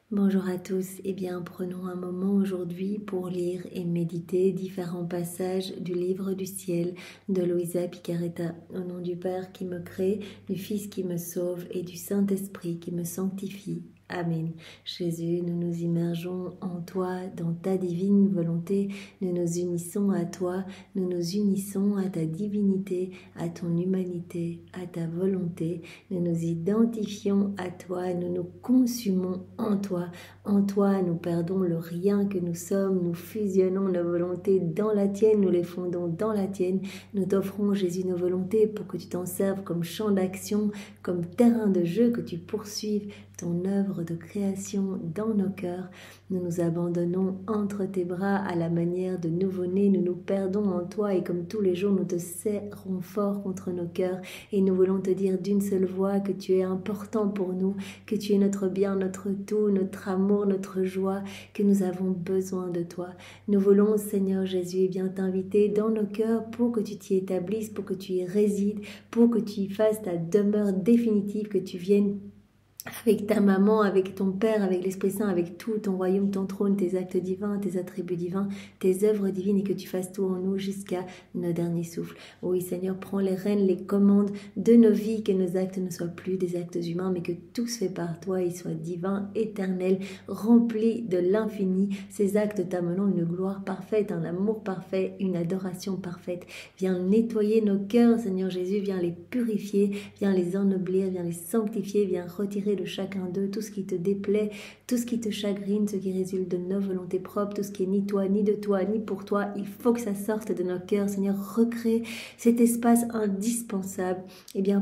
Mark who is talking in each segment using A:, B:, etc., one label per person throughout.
A: Bonjour à tous, prenons un moment aujourd'hui pour lire et méditer différents passages du livre du ciel de Luisa Picaretta. Au nom du Père qui me crée, du Fils qui me sauve et du Saint-Esprit qui me sanctifie. Amen. Jésus, nous nous immergeons en toi, dans ta divine volonté. Nous nous unissons à toi, nous nous unissons à ta divinité, à ton humanité, à ta volonté. Nous nous identifions à toi, nous nous consumons en toi. En toi, nous perdons le rien que nous sommes, nous fusionnons nos volontés dans la tienne, nous les fondons dans la tienne. Nous t'offrons, Jésus, nos volontés pour que tu t'en serves comme champ d'action, comme terrain de jeu, que tu poursuives ton œuvre de création dans nos cœurs. Nous nous abandonnons entre tes bras à la manière de nouveau-nés. Nous nous perdons en toi et comme tous les jours, nous te serrons fort contre nos cœurs et nous voulons te dire d'une seule voix que tu es important pour nous, que tu es notre bien, notre tout, notre amour, notre joie, que nous avons besoin de toi. Nous voulons, Seigneur Jésus, t'inviter dans nos cœurs pour que tu t'y établisses, pour que tu y résides, pour que tu y fasses ta demeure définitive, que tu viennes avec ta maman, avec ton Père, avec l'Esprit Saint, avec tout ton royaume, ton trône, tes actes divins, tes attributs divins, tes œuvres divines et que tu fasses tout en nous jusqu'à nos derniers souffles. Oui Seigneur, prends les rênes, les commandes de nos vies, que nos actes ne soient plus des actes humains, mais que tout se fait par toi et soit divin, éternel, rempli de l'infini. Ces actes t'amenant une gloire parfaite, un amour parfait, une adoration parfaite. Viens nettoyer nos cœurs, Seigneur Jésus, viens les purifier, viens les ennoblir, viens les sanctifier, viens retirer de chacun d'eux tout ce qui te déplaît, tout ce qui te chagrine, ce qui résulte de nos volontés propres, tout ce qui est ni toi, ni de toi, ni pour toi. Il faut que ça sorte de nos cœurs. Seigneur, recrée cet espace indispensable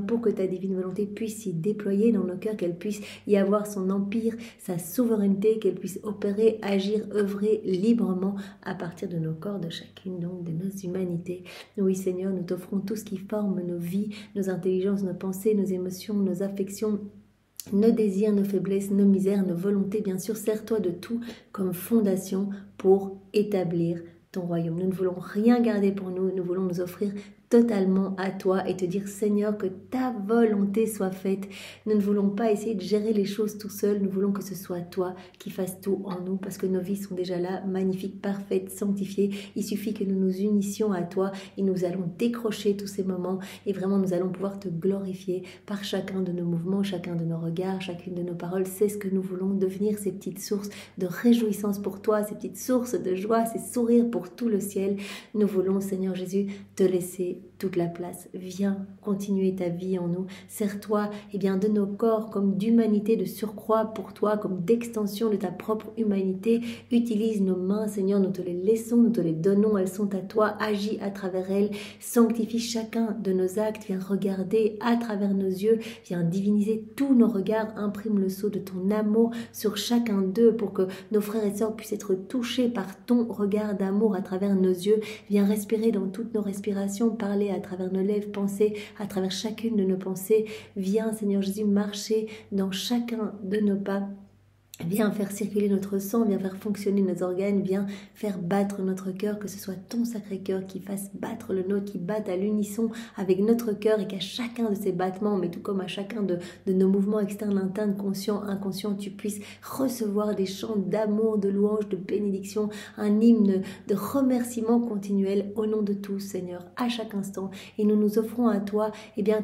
A: pour que ta divine volonté puisse s'y déployer dans nos cœurs, qu'elle puisse y avoir son empire, sa souveraineté, qu'elle puisse opérer, agir, œuvrer librement à partir de nos corps, de chacune donc de nos humanités. Oui Seigneur, nous t'offrons tout ce qui forme nos vies, nos intelligences, nos pensées, nos émotions, nos affections, nos désirs, nos faiblesses, nos misères, nos volontés, bien sûr, sers-toi de tout comme fondation pour établir ton royaume. Nous ne voulons rien garder pour nous, nous voulons nous offrir totalement à toi et te dire Seigneur que ta volonté soit faite. Nous ne voulons pas essayer de gérer les choses tout seul, nous voulons que ce soit toi qui fasses tout en nous parce que nos vies sont déjà là, magnifiques, parfaites, sanctifiées. Il suffit que nous nous unissions à toi et nous allons décrocher tous ces moments et vraiment nous allons pouvoir te glorifier par chacun de nos mouvements, chacun de nos regards, chacune de nos paroles. C'est ce que nous voulons devenir, ces petites sources de réjouissance pour toi, ces petites sources de joie, ces sourires pour tout le ciel. Nous voulons, Seigneur Jésus, te laisser toute la place. Viens continuer ta vie en nous. Sers-toi de nos corps comme d'humanité de surcroît pour toi, comme d'extension de ta propre humanité. Utilise nos mains, Seigneur, nous te les laissons, nous te les donnons, elles sont à toi. Agis à travers elles. Sanctifie chacun de nos actes. Viens regarder à travers nos yeux. Viens diviniser tous nos regards. Imprime le sceau de ton amour sur chacun d'eux pour que nos frères et sœurs puissent être touchés par ton regard d'amour à travers nos yeux. Viens respirer dans toutes nos respirations, parler à travers nos lèvres, penser à travers chacune de nos pensées. Viens, Seigneur Jésus, marcher dans chacun de nos pas. Viens faire circuler notre sang, viens faire fonctionner nos organes, viens faire battre notre cœur, que ce soit ton sacré cœur qui fasse battre le nôtre, qui batte à l'unisson avec notre cœur et qu'à chacun de ces battements, mais tout comme à chacun de nos mouvements externes, internes, conscients, inconscients, tu puisses recevoir des chants d'amour, de louange, de bénédiction, un hymne de remerciement continuel au nom de tous, Seigneur, à chaque instant. Et nous nous offrons à toi,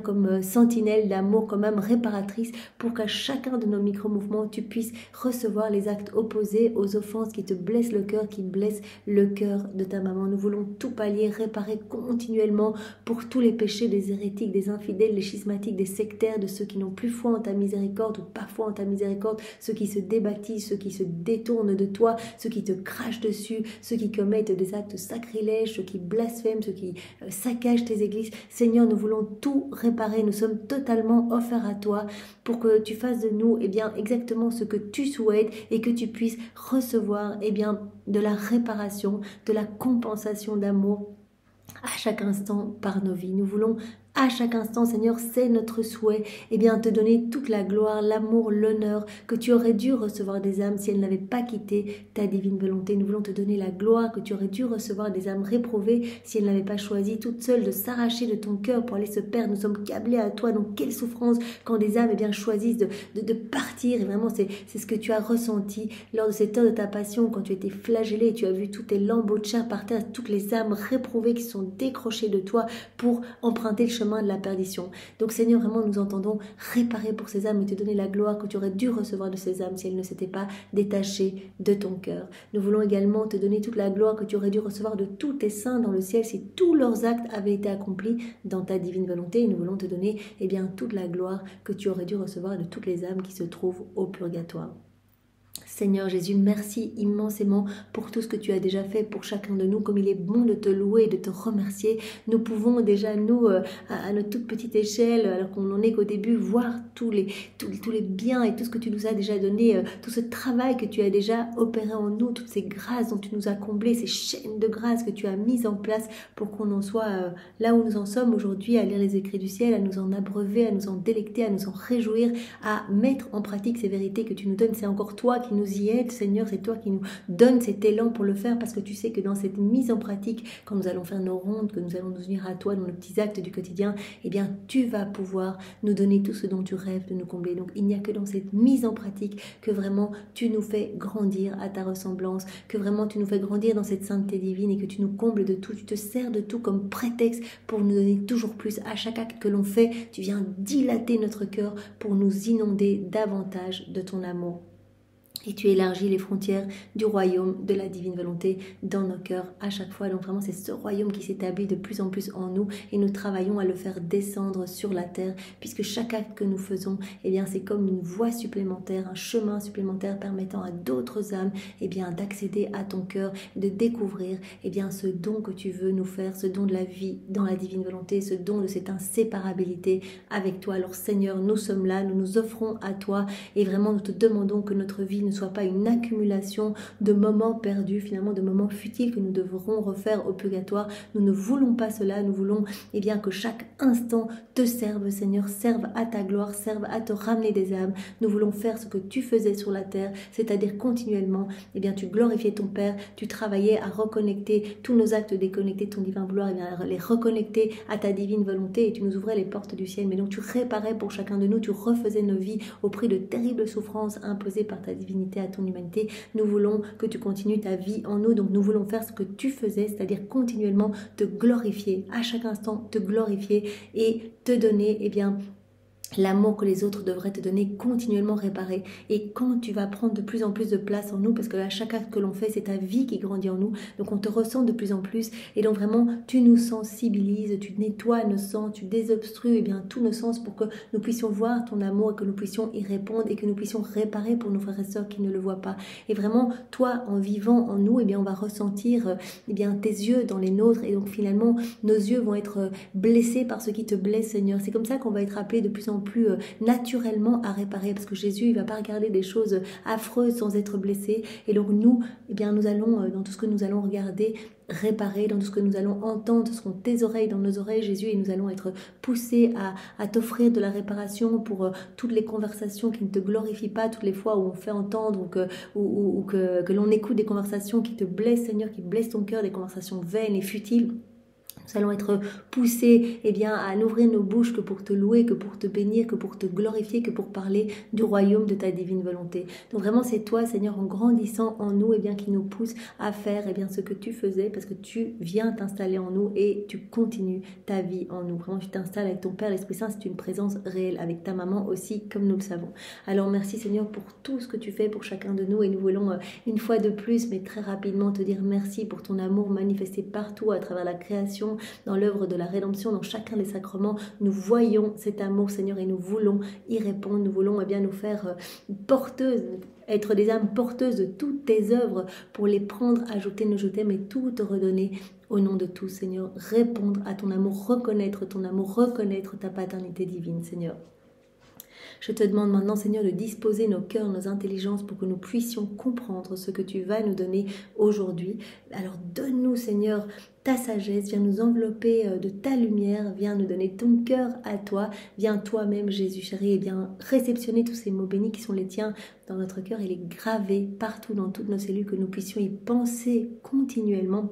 A: comme sentinelle d'amour, comme âme réparatrice, pour qu'à chacun de nos micro-mouvements, tu puisses recevoir les actes opposés aux offenses qui te blessent le cœur, qui blessent le cœur de ta maman. Nous voulons tout pallier, réparer continuellement pour tous les péchés des hérétiques, des infidèles, des schismatiques, des sectaires, de ceux qui n'ont plus foi en ta miséricorde ou pas foi en ta miséricorde, ceux qui se débaptisent, ceux qui se détournent de toi, ceux qui te crachent dessus, ceux qui commettent des actes sacrilèges, ceux qui blasphèment, ceux qui saccagent tes églises. Seigneur, nous voulons tout réparer. Nous sommes totalement offerts à toi pour que tu fasses de nous exactement ce que tu souhaites et que tu puisses recevoir de la réparation, de la compensation d'amour à chaque instant par nos vies. Nous voulons à chaque instant, Seigneur, c'est notre souhait, eh bien, te donner toute la gloire, l'amour, l'honneur que tu aurais dû recevoir des âmes si elles n'avaient pas quitté ta divine volonté. Nous voulons te donner la gloire que tu aurais dû recevoir des âmes réprouvées si elles n'avaient pas choisi toutes seules de s'arracher de ton cœur pour aller se perdre. Nous sommes câblés à toi, donc quelle souffrance quand des âmes, eh bien, choisissent de partir. Et vraiment, c'est ce que tu as ressenti lors de cette heure de ta passion, quand tu étais flagellé et tu as vu tous tes lambeaux de chair par terre, toutes les âmes réprouvées qui sont décrochées de toi pour emprunter le chemin de la perdition. Donc Seigneur, vraiment nous entendons réparer pour ces âmes et te donner la gloire que tu aurais dû recevoir de ces âmes si elles ne s'étaient pas détachées de ton cœur. Nous voulons également te donner toute la gloire que tu aurais dû recevoir de tous tes saints dans le ciel si tous leurs actes avaient été accomplis dans ta divine volonté. Et nous voulons te donner toute la gloire que tu aurais dû recevoir de toutes les âmes qui se trouvent au purgatoire. Seigneur Jésus, merci immensément pour tout ce que tu as déjà fait pour chacun de nous. Comme il est bon de te louer et de te remercier, nous pouvons déjà, nous, à notre toute petite échelle, alors qu'on n'en est qu'au début, voir tous les biens et tout ce que tu nous as déjà donné, tout ce travail que tu as déjà opéré en nous, toutes ces grâces dont tu nous as comblé, ces chaînes de grâce que tu as mises en place pour qu'on en soit là où nous en sommes aujourd'hui, à lire les écrits du ciel, à nous en abreuver, à nous en délecter, à nous en réjouir, à mettre en pratique ces vérités que tu nous donnes. C'est encore toi qui nous y aide, Seigneur, c'est toi qui nous donne cet élan pour le faire, parce que tu sais que dans cette mise en pratique, quand nous allons faire nos rondes, que nous allons nous unir à toi dans nos petits actes du quotidien, eh bien tu vas pouvoir nous donner tout ce dont tu rêves de nous combler. Donc il n'y a que dans cette mise en pratique que vraiment tu nous fais grandir à ta ressemblance, que vraiment tu nous fais grandir dans cette sainteté divine et que tu nous combles de tout, tu te sers de tout comme prétexte pour nous donner toujours plus. À chaque acte que l'on fait, tu viens dilater notre cœur pour nous inonder davantage de ton amour. Et tu élargis les frontières du royaume de la divine volonté dans nos cœurs à chaque fois. Donc vraiment, c'est ce royaume qui s'établit de plus en plus en nous et nous travaillons à le faire descendre sur la terre, puisque chaque acte que nous faisons, eh bien, c'est comme une voie supplémentaire, un chemin supplémentaire permettant à d'autres âmes, eh bien, d'accéder à ton cœur, de découvrir, eh bien, ce don que tu veux nous faire, ce don de la vie dans la divine volonté, ce don de cette inséparabilité avec toi. Alors Seigneur, nous sommes là, nous nous offrons à toi et vraiment nous te demandons que notre vie ne soit pas une accumulation de moments perdus, finalement de moments futiles que nous devrons refaire au purgatoire. Nous ne voulons pas cela, nous voulons bien que chaque instant te serve, Seigneur, serve à ta gloire, serve à te ramener des âmes. Nous voulons faire ce que tu faisais sur la terre, c'est-à-dire continuellement, bien tu glorifiais ton Père, tu travaillais à reconnecter tous nos actes déconnectés de ton divin vouloir, à les reconnecter à ta divine volonté et tu nous ouvrais les portes du ciel. Mais donc tu réparais pour chacun de nous, tu refaisais nos vies au prix de terribles souffrances imposées par ta divinité à ton humanité. Nous voulons que tu continues ta vie en nous, donc nous voulons faire ce que tu faisais, c'est-à-dire continuellement te glorifier, à chaque instant te glorifier et te donner l'amour que les autres devraient te donner, continuellement réparé. Et quand tu vas prendre de plus en plus de place en nous, parce que à chaque acte que l'on fait, c'est ta vie qui grandit en nous, donc on te ressent de plus en plus, et donc vraiment, tu nous sensibilises, tu nettoies nos sens, tu désobstrues tous nos sens pour que nous puissions voir ton amour et que nous puissions y répondre et que nous puissions réparer pour nos frères et sœurs qui ne le voient pas. Et vraiment, toi, en vivant en nous, on va ressentir tes yeux dans les nôtres, et donc finalement, nos yeux vont être blessés par ce qui te blesse, Seigneur. C'est comme ça qu'on va être appelé de plus en plus naturellement à réparer, parce que Jésus il va pas regarder des choses affreuses sans être blessé, et donc nous nous allons dans tout ce que nous allons regarder réparer, dans tout ce que nous allons entendre, ce seront tes oreilles dans nos oreilles, Jésus, et nous allons être poussés à t'offrir de la réparation pour toutes les conversations qui ne te glorifient pas, toutes les fois où on fait entendre ou que l'on écoute des conversations qui te blessent, Seigneur, qui blessent ton cœur, des conversations vaines et futiles. Nous allons être poussés à n'ouvrir nos bouches que pour te louer, que pour te bénir, que pour te glorifier, que pour parler du royaume de ta divine volonté. Donc vraiment c'est toi, Seigneur, en grandissant en nous, qui nous pousse à faire ce que tu faisais, parce que tu viens t'installer en nous et tu continues ta vie en nous. Vraiment tu t'installes avec ton Père, l'Esprit Saint, c'est une présence réelle, avec ta maman aussi, comme nous le savons. Alors merci Seigneur pour tout ce que tu fais pour chacun de nous, et nous voulons une fois de plus, mais très rapidement, te dire merci pour ton amour manifesté partout à travers la création, dans l'œuvre de la rédemption, dans chacun des sacrements. Nous voyons cet amour, Seigneur, et nous voulons y répondre. Nous voulons nous faire porteuses, être des âmes porteuses de toutes tes œuvres pour les prendre, ajouter nos je t'aime et tout te redonner au nom de tous, Seigneur. Répondre à ton amour, reconnaître ton amour, reconnaître ta paternité divine, Seigneur. Je te demande maintenant, Seigneur, de disposer nos cœurs, nos intelligences pour que nous puissions comprendre ce que tu vas nous donner aujourd'hui. Alors donne-nous, Seigneur, ta sagesse, viens nous envelopper de ta lumière, viens nous donner ton cœur à toi, viens toi-même, Jésus chéri, et viens réceptionner tous ces mots bénis qui sont les tiens dans notre cœur et les graver partout dans toutes nos cellules, que nous puissions y penser continuellement.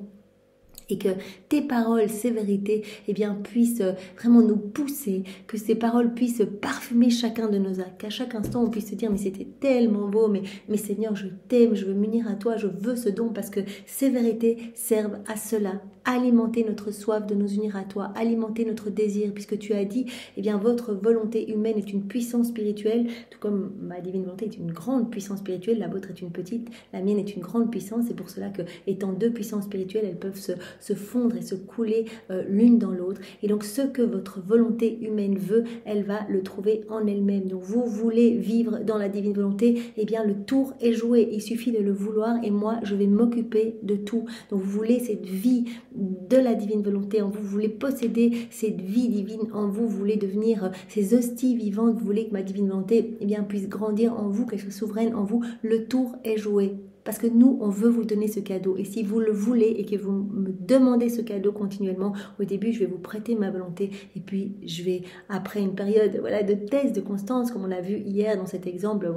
A: Et que tes paroles, ces vérités, eh bien, puissent vraiment nous pousser, que ces paroles puissent parfumer chacun de nos actes, qu'à chaque instant on puisse se dire mais c'était tellement beau, mais Seigneur je t'aime, je veux m'unir à toi, je veux ce don parce que ces vérités servent à cela, alimenter notre soif de nous unir à toi, alimenter notre désir, puisque tu as dit, eh bien, votre volonté humaine est une puissance spirituelle, tout comme ma divine volonté est une grande puissance spirituelle, la vôtre est une petite, la mienne est une grande puissance, c'est pour cela que, étant deux puissances spirituelles, elles peuvent se fondre et se couler l'une dans l'autre. Et donc, ce que votre volonté humaine veut, elle va le trouver en elle-même. Donc, vous voulez vivre dans la divine volonté, eh bien, le tour est joué. Il suffit de le vouloir et moi, je vais m'occuper de tout. Donc, vous voulez cette vie de la divine volonté en vous, vous voulez posséder cette vie divine en vous, vous voulez devenir ces hosties vivantes, vous voulez que ma divine volonté eh bien, puisse grandir en vous, qu'elle soit souveraine en vous. Le tour est joué. Parce que nous, on veut vous donner ce cadeau. Et si vous le voulez et que vous me demandez ce cadeau continuellement, au début, je vais vous prêter ma volonté. Et puis, je vais, après une période de test, de constance, comme on l'a vu hier dans cet exemple,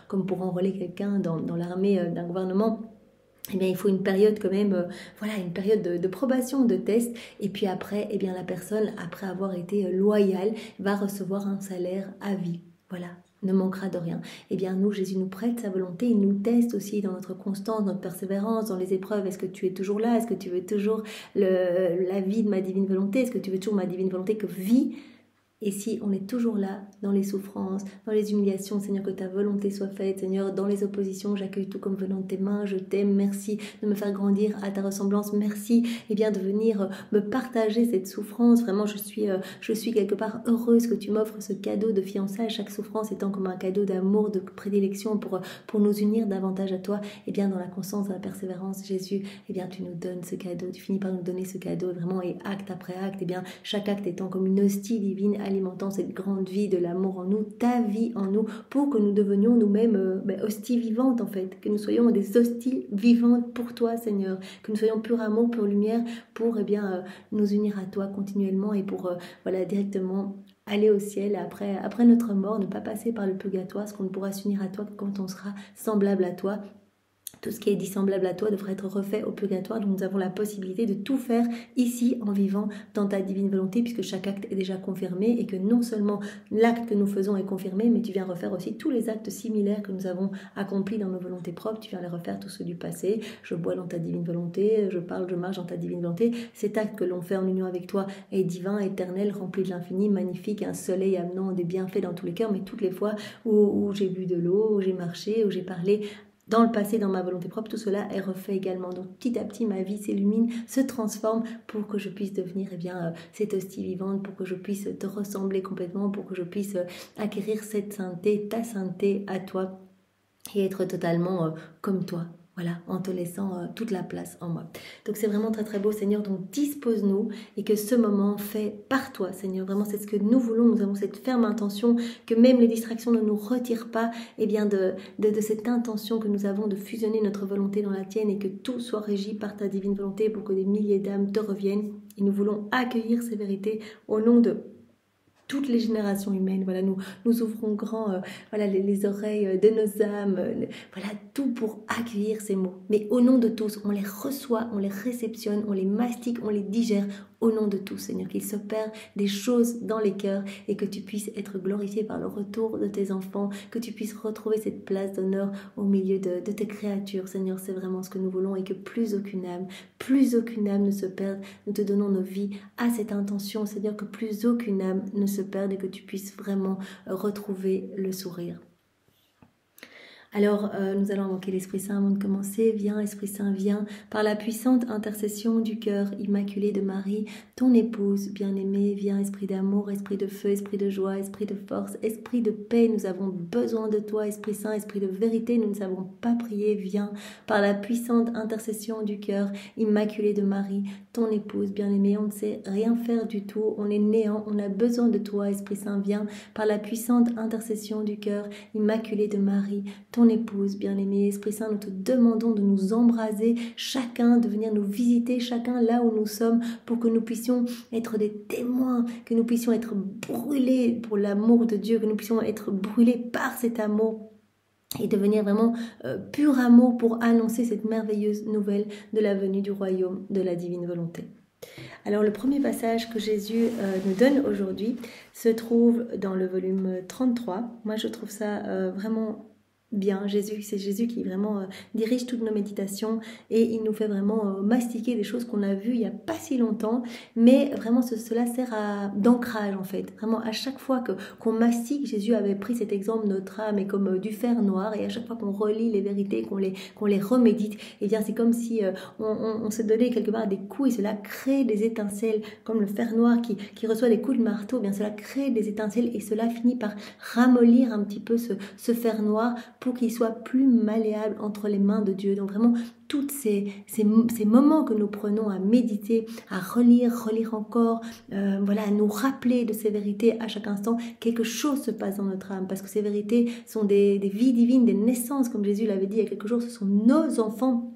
A: comme pour enrôler quelqu'un dans l'armée d'un gouvernement, eh bien, il faut une période quand même, une période de probation, de test. Et puis après, eh bien, la personne, après avoir été loyale, va recevoir un salaire à vie. Voilà. Ne manquera de rien. Eh bien, nous, Jésus nous prête sa volonté, il nous teste aussi dans notre constance, notre persévérance, dans les épreuves. Est-ce que tu es toujours là? Est-ce que tu veux toujours la vie de ma divine volonté? Est-ce que tu veux toujours ma divine volonté que vie? Et si on est toujours là, dans les souffrances, dans les humiliations, Seigneur, que ta volonté soit faite, Seigneur, dans les oppositions, j'accueille tout comme venant de tes mains, je t'aime, merci de me faire grandir à ta ressemblance, merci de venir me partager cette souffrance, vraiment je suis quelque part heureuse que tu m'offres ce cadeau de fiançailles, chaque souffrance étant comme un cadeau d'amour, de prédilection pour nous unir davantage à toi, dans la constance, dans la persévérance, Jésus, tu nous donnes ce cadeau, tu finis par nous donner ce cadeau, vraiment, et acte après acte, chaque acte étant comme une hostie divine, alimentant cette grande vie de l'amour en nous, ta vie en nous, pour que nous devenions nous-mêmes hosties vivantes en fait, que nous soyons des hosties vivantes pour toi Seigneur, que nous soyons pur amour, pure lumière, pour nous unir à toi continuellement et pour directement aller au ciel après notre mort, ne pas passer par le purgatoire, parce qu'on ne pourra s'unir à toi que quand on sera semblable à toi. Tout ce qui est dissemblable à toi devrait être refait au purgatoire. Donc nous avons la possibilité de tout faire ici en vivant dans ta divine volonté, puisque chaque acte est déjà confirmé et que non seulement l'acte que nous faisons est confirmé, mais tu viens refaire aussi tous les actes similaires que nous avons accomplis dans nos volontés propres. Tu viens les refaire, tous ceux du passé. Je bois dans ta divine volonté, je parle, je marche dans ta divine volonté. Cet acte que l'on fait en union avec toi est divin, éternel, rempli de l'infini, magnifique, un soleil amenant des bienfaits dans tous les cœurs, mais toutes les fois où j'ai bu de l'eau, où j'ai marché, où j'ai parlé dans le passé, dans ma volonté propre, tout cela est refait également. Donc petit à petit, ma vie s'illumine, se transforme pour que je puisse devenir cette hostie vivante, pour que je puisse te ressembler complètement, pour que je puisse acquérir cette sainteté, ta sainteté à toi et être totalement comme toi. Voilà, en te laissant toute la place en moi. Donc c'est vraiment très très beau Seigneur, donc dispose-nous et que ce moment fait par toi Seigneur, vraiment c'est ce que nous voulons, nous avons cette ferme intention que même les distractions ne nous retirent pas de cette intention que nous avons de fusionner notre volonté dans la tienne et que tout soit régi par ta divine volonté pour que des milliers d'âmes te reviennent et nous voulons accueillir ces vérités au nom de toutes les générations humaines. Voilà, nous ouvrons grand les oreilles de nos âmes, tout pour accueillir ces mots. Mais au nom de tous, on les reçoit, on les réceptionne, on les mastique, on les digère. Au nom de tous, Seigneur, qu'il s'opère des choses dans les cœurs et que tu puisses être glorifié par le retour de tes enfants, que tu puisses retrouver cette place d'honneur au milieu de tes créatures. Seigneur, c'est vraiment ce que nous voulons et que plus aucune âme ne se perde. Nous te donnons nos vies à cette intention, Seigneur, que plus aucune âme ne se perde et que tu puisses vraiment retrouver le sourire. Alors, nous allons invoquer l'Esprit Saint avant de commencer. Viens, Esprit Saint, viens, par la puissante intercession du cœur immaculé de Marie, ton épouse bien-aimée. Viens, Esprit d'amour, Esprit de feu, Esprit de joie, Esprit de force, Esprit de paix. Nous avons besoin de toi, Esprit Saint, Esprit de vérité. Nous ne savons pas prier. Viens, par la puissante intercession du cœur immaculé de Marie, ton épouse bien-aimée. On ne sait rien faire du tout. On est néant. On a besoin de toi, Esprit Saint. Viens, par la puissante intercession du cœur immaculé de Marie, ton épouse bien-aimée. Esprit Saint, nous te demandons de nous embraser chacun, de venir nous visiter chacun là où nous sommes, pour que nous puissions être des témoins, que nous puissions être brûlés pour l'amour de Dieu, que nous puissions être brûlés par cet amour et devenir vraiment pur amour pour annoncer cette merveilleuse nouvelle de la venue du royaume de la divine volonté. Alors le premier passage que Jésus nous donne aujourd'hui se trouve dans le volume 33. Moi je trouve ça vraiment bien. C'est Jésus qui vraiment dirige toutes nos méditations et il nous fait vraiment mastiquer des choses qu'on a vues il n'y a pas si longtemps, mais vraiment cela sert d'ancrage en fait. Vraiment à chaque fois qu'on mastique, Jésus avait pris cet exemple, notre âme est comme du fer noir, et à chaque fois qu'on relit les vérités, qu'on les remédite, et bien c'est comme si on se donnait quelque part des coups et cela crée des étincelles, comme le fer noir qui reçoit des coups de marteau, bien cela crée des étincelles et cela finit par ramollir un petit peu ce fer noir pour qu'il soit plus malléable entre les mains de Dieu. Donc vraiment, tous ces moments que nous prenons à méditer, à relire encore, voilà, à nous rappeler de ces vérités à chaque instant, quelque chose se passe dans notre âme, parce que ces vérités sont des vies divines, des naissances, comme Jésus l'avait dit il y a quelques jours, ce sont nos enfants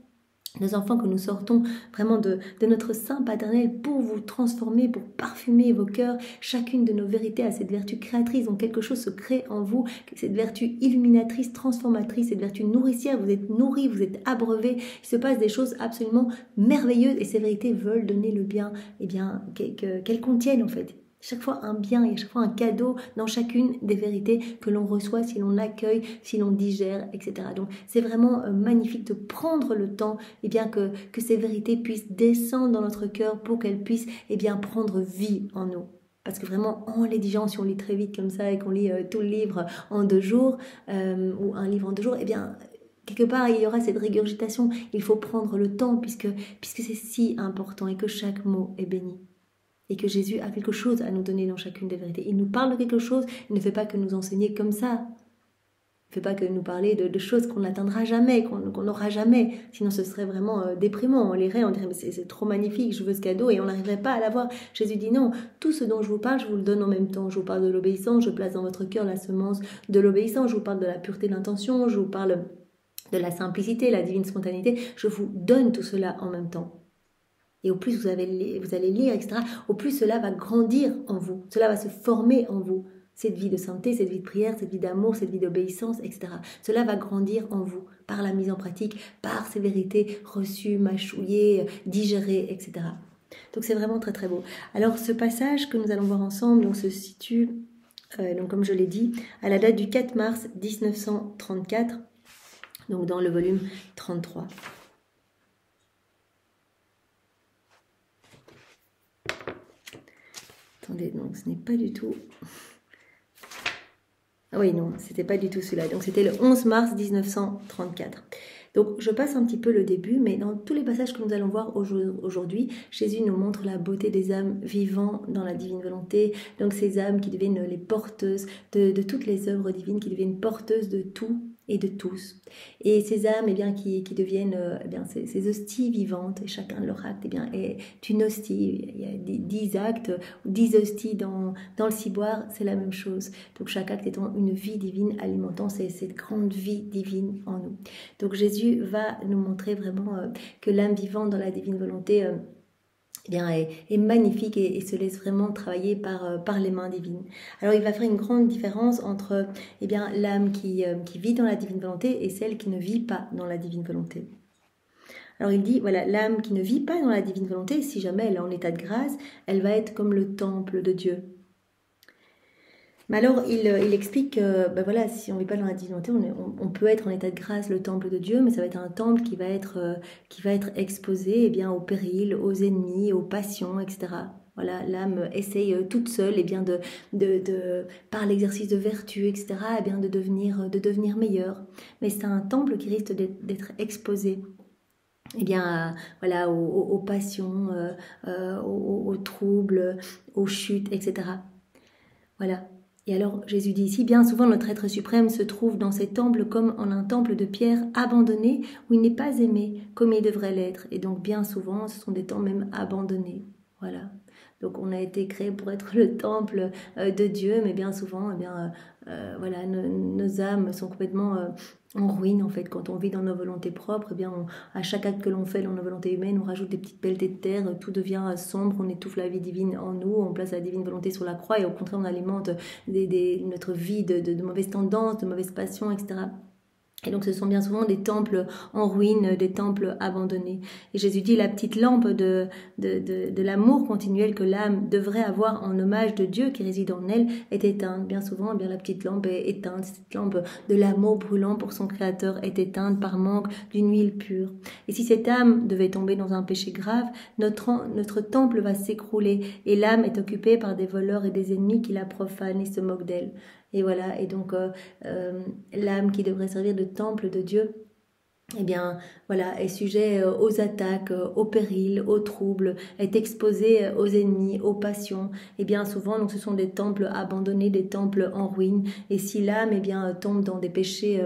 A: que nous sortons vraiment de notre sein paternel pour vous transformer, pour parfumer vos cœurs. Chacune de nos vérités a cette vertu créatrice, donc quelque chose se crée en vous, cette vertu illuminatrice, transformatrice, cette vertu nourricière. Vous êtes nourris, vous êtes abreuvés, il se passe des choses absolument merveilleuses et ces vérités veulent donner le bien qu'elles contiennent en fait. Chaque fois un bien et à chaque fois un cadeau dans chacune des vérités que l'on reçoit, si l'on accueille, si l'on digère, etc. Donc c'est vraiment magnifique de prendre le temps que ces vérités puissent descendre dans notre cœur pour qu'elles puissent prendre vie en nous. Parce que vraiment, en les digeant, si on lit très vite comme ça et qu'on lit tout le livre en 2 jours, ou un livre en 2 jours, quelque part, il y aura cette régurgitation. Il faut prendre le temps puisque c'est si important et que chaque mot est béni. Et que Jésus a quelque chose à nous donner dans chacune des vérités. Il nous parle de quelque chose, il ne fait pas que nous enseigner comme ça. Il ne fait pas que nous parler de choses qu'on n'atteindra jamais, qu'on n'aura jamais. Sinon ce serait vraiment déprimant. On lirait, on dirait mais c'est trop magnifique, je veux ce cadeau et on n'arriverait pas à l'avoir. Jésus dit non, tout ce dont je vous parle, je vous le donne en même temps. Je vous parle de l'obéissance, je place dans votre cœur la semence de l'obéissance, je vous parle de la pureté d'intention, je vous parle de la simplicité, la divine spontanéité. Je vous donne tout cela en même temps. Et au plus vous allez lire, etc., au plus cela va grandir en vous, cela va se former en vous. Cette vie de sainteté, cette vie de prière, cette vie d'amour, cette vie d'obéissance, etc. Cela va grandir en vous par la mise en pratique, par ces vérités reçues, mâchouillées, digérées, etc. Donc c'est vraiment très très beau. Alors ce passage que nous allons voir ensemble, on se situe, donc comme je l'ai dit, à la date du 4 mars 1934, donc dans le volume 33. Attendez, donc ce n'est pas du tout... Ah oui, non, c'était pas du tout celui-là. Donc c'était le 11 mars 1934. Donc je passe un petit peu le début, mais dans tous les passages que nous allons voir aujourd'hui, Jésus nous montre la beauté des âmes vivant dans la divine volonté. Donc ces âmes qui deviennent les porteuses de toutes les œuvres divines, qui deviennent porteuses de tout et de tous. Et ces âmes qui deviennent ces hosties vivantes, et chacun de leurs actes est une hostie. Il y a 10 actes, 10 hosties dans le ciboire, c'est la même chose. Donc chaque acte étant une vie divine, alimentant cette grande vie divine en nous. Donc Jésus va nous montrer vraiment que l'âme vivante dans la divine volonté est magnifique et se laisse vraiment travailler par les mains divines. Alors il va faire une grande différence entre l'âme qui vit dans la divine volonté et celle qui ne vit pas dans la divine volonté. Alors il dit, voilà, l'âme qui ne vit pas dans la divine volonté, si jamais elle est en état de grâce, elle va être comme le temple de Dieu. Mais alors, il explique que si on ne vit pas dans la divinité, on peut être en état de grâce, le temple de Dieu, mais ça va être un temple qui va être exposé au péril, aux ennemis, aux passions, etc. voilà, l'âme essaye toute seule eh bien par l'exercice de vertu, etc., eh bien de devenir meilleure. Mais c'est un temple qui risque d'être exposé eh bien, voilà, aux passions, aux troubles, aux chutes, etc. Voilà. Et alors Jésus dit ici, bien souvent notre être suprême se trouve dans ces temples comme en un temple de pierre abandonné où il n'est pas aimé comme il devrait l'être. Et donc bien souvent ce sont des temples même abandonnés. Voilà. Donc on a été créé pour être le temple de Dieu, mais bien souvent, eh bien, voilà, nos âmes sont complètement en ruine en fait. Quand on vit dans nos volontés propres, eh bien, à chaque acte que l'on fait dans nos volontés humaines, on rajoute des petites pelletées de terre, tout devient sombre, on étouffe la vie divine en nous, on place la divine volonté sur la croix et au contraire on alimente notre vie de mauvaises tendances, de mauvaises passions, etc. Et donc ce sont bien souvent des temples en ruine, des temples abandonnés. Et Jésus dit la petite lampe de l'amour continuel que l'âme devrait avoir en hommage de Dieu qui réside en elle est éteinte. Bien souvent, eh bien, la petite lampe est éteinte. Cette lampe de l'amour brûlant pour son Créateur est éteinte par manque d'une huile pure. Et si cette âme devait tomber dans un péché grave, notre temple va s'écrouler et l'âme est occupée par des voleurs et des ennemis qui la profanent et se moquent d'elle. Et voilà, et donc l'âme qui devrait servir de temple de Dieu, eh bien, voilà, est sujet aux attaques, aux périls, aux troubles, est exposé aux ennemis, aux passions. Et bien souvent, donc, ce sont des temples abandonnés, des temples en ruine. Et si l'âme, eh bien, tombe dans des péchés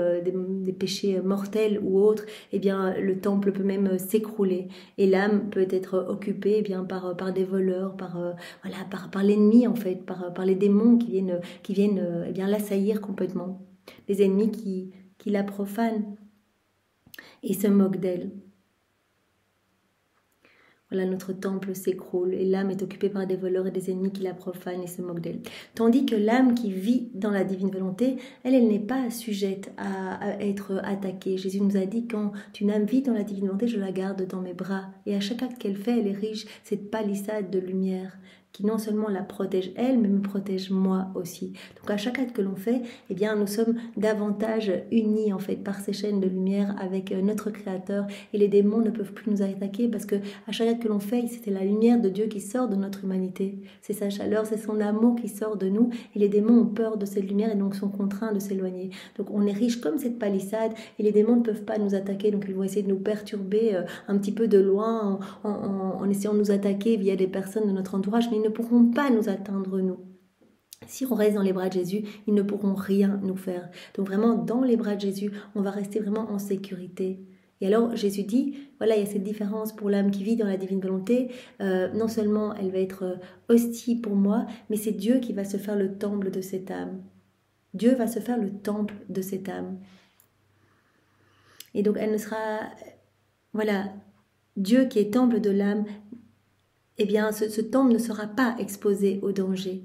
A: mortels ou autres, eh bien, le temple peut même s'écrouler. Et l'âme peut être occupée, eh bien, par des voleurs, par l'ennemi en fait, par les démons qui viennent, eh bien, l'assaillir complètement. Les ennemis qui la profanent et se moque d'elle. Voilà, notre temple s'écroule et l'âme est occupée par des voleurs et des ennemis qui la profanent et se moquent d'elle. Tandis que l'âme qui vit dans la divine volonté, elle n'est pas sujette à être attaquée. Jésus nous a dit, quand une âme vit dans la divine volonté, je la garde dans mes bras. Et à chaque acte qu'elle fait, elle érige cette palissade de lumière qui non seulement la protège elle, mais me protège moi aussi. Donc à chaque acte que l'on fait, eh bien, nous sommes davantage unis en fait par ces chaînes de lumière avec notre Créateur, et les démons ne peuvent plus nous attaquer parce que à chaque acte que l'on fait, c'est la lumière de Dieu qui sort de notre humanité. C'est sa chaleur, c'est son amour qui sort de nous, et les démons ont peur de cette lumière et donc sont contraints de s'éloigner. Donc on est riche comme cette palissade et les démons ne peuvent pas nous attaquer, donc ils vont essayer de nous perturber un petit peu de loin en essayant de nous attaquer via des personnes de notre entourage, mais ils ne pourront pas nous atteindre nous. Si on reste dans les bras de Jésus, ils ne pourront rien nous faire. Donc vraiment, dans les bras de Jésus, on va rester vraiment en sécurité. Et alors Jésus dit, voilà, il y a cette différence pour l'âme qui vit dans la divine volonté. Non seulement elle va être hostie pour moi, mais c'est Dieu qui va se faire le temple de cette âme. Dieu va se faire le temple de cette âme. Et donc elle ne sera... Voilà, Dieu qui est temple de l'âme, eh bien ce temple ne sera pas exposé au danger.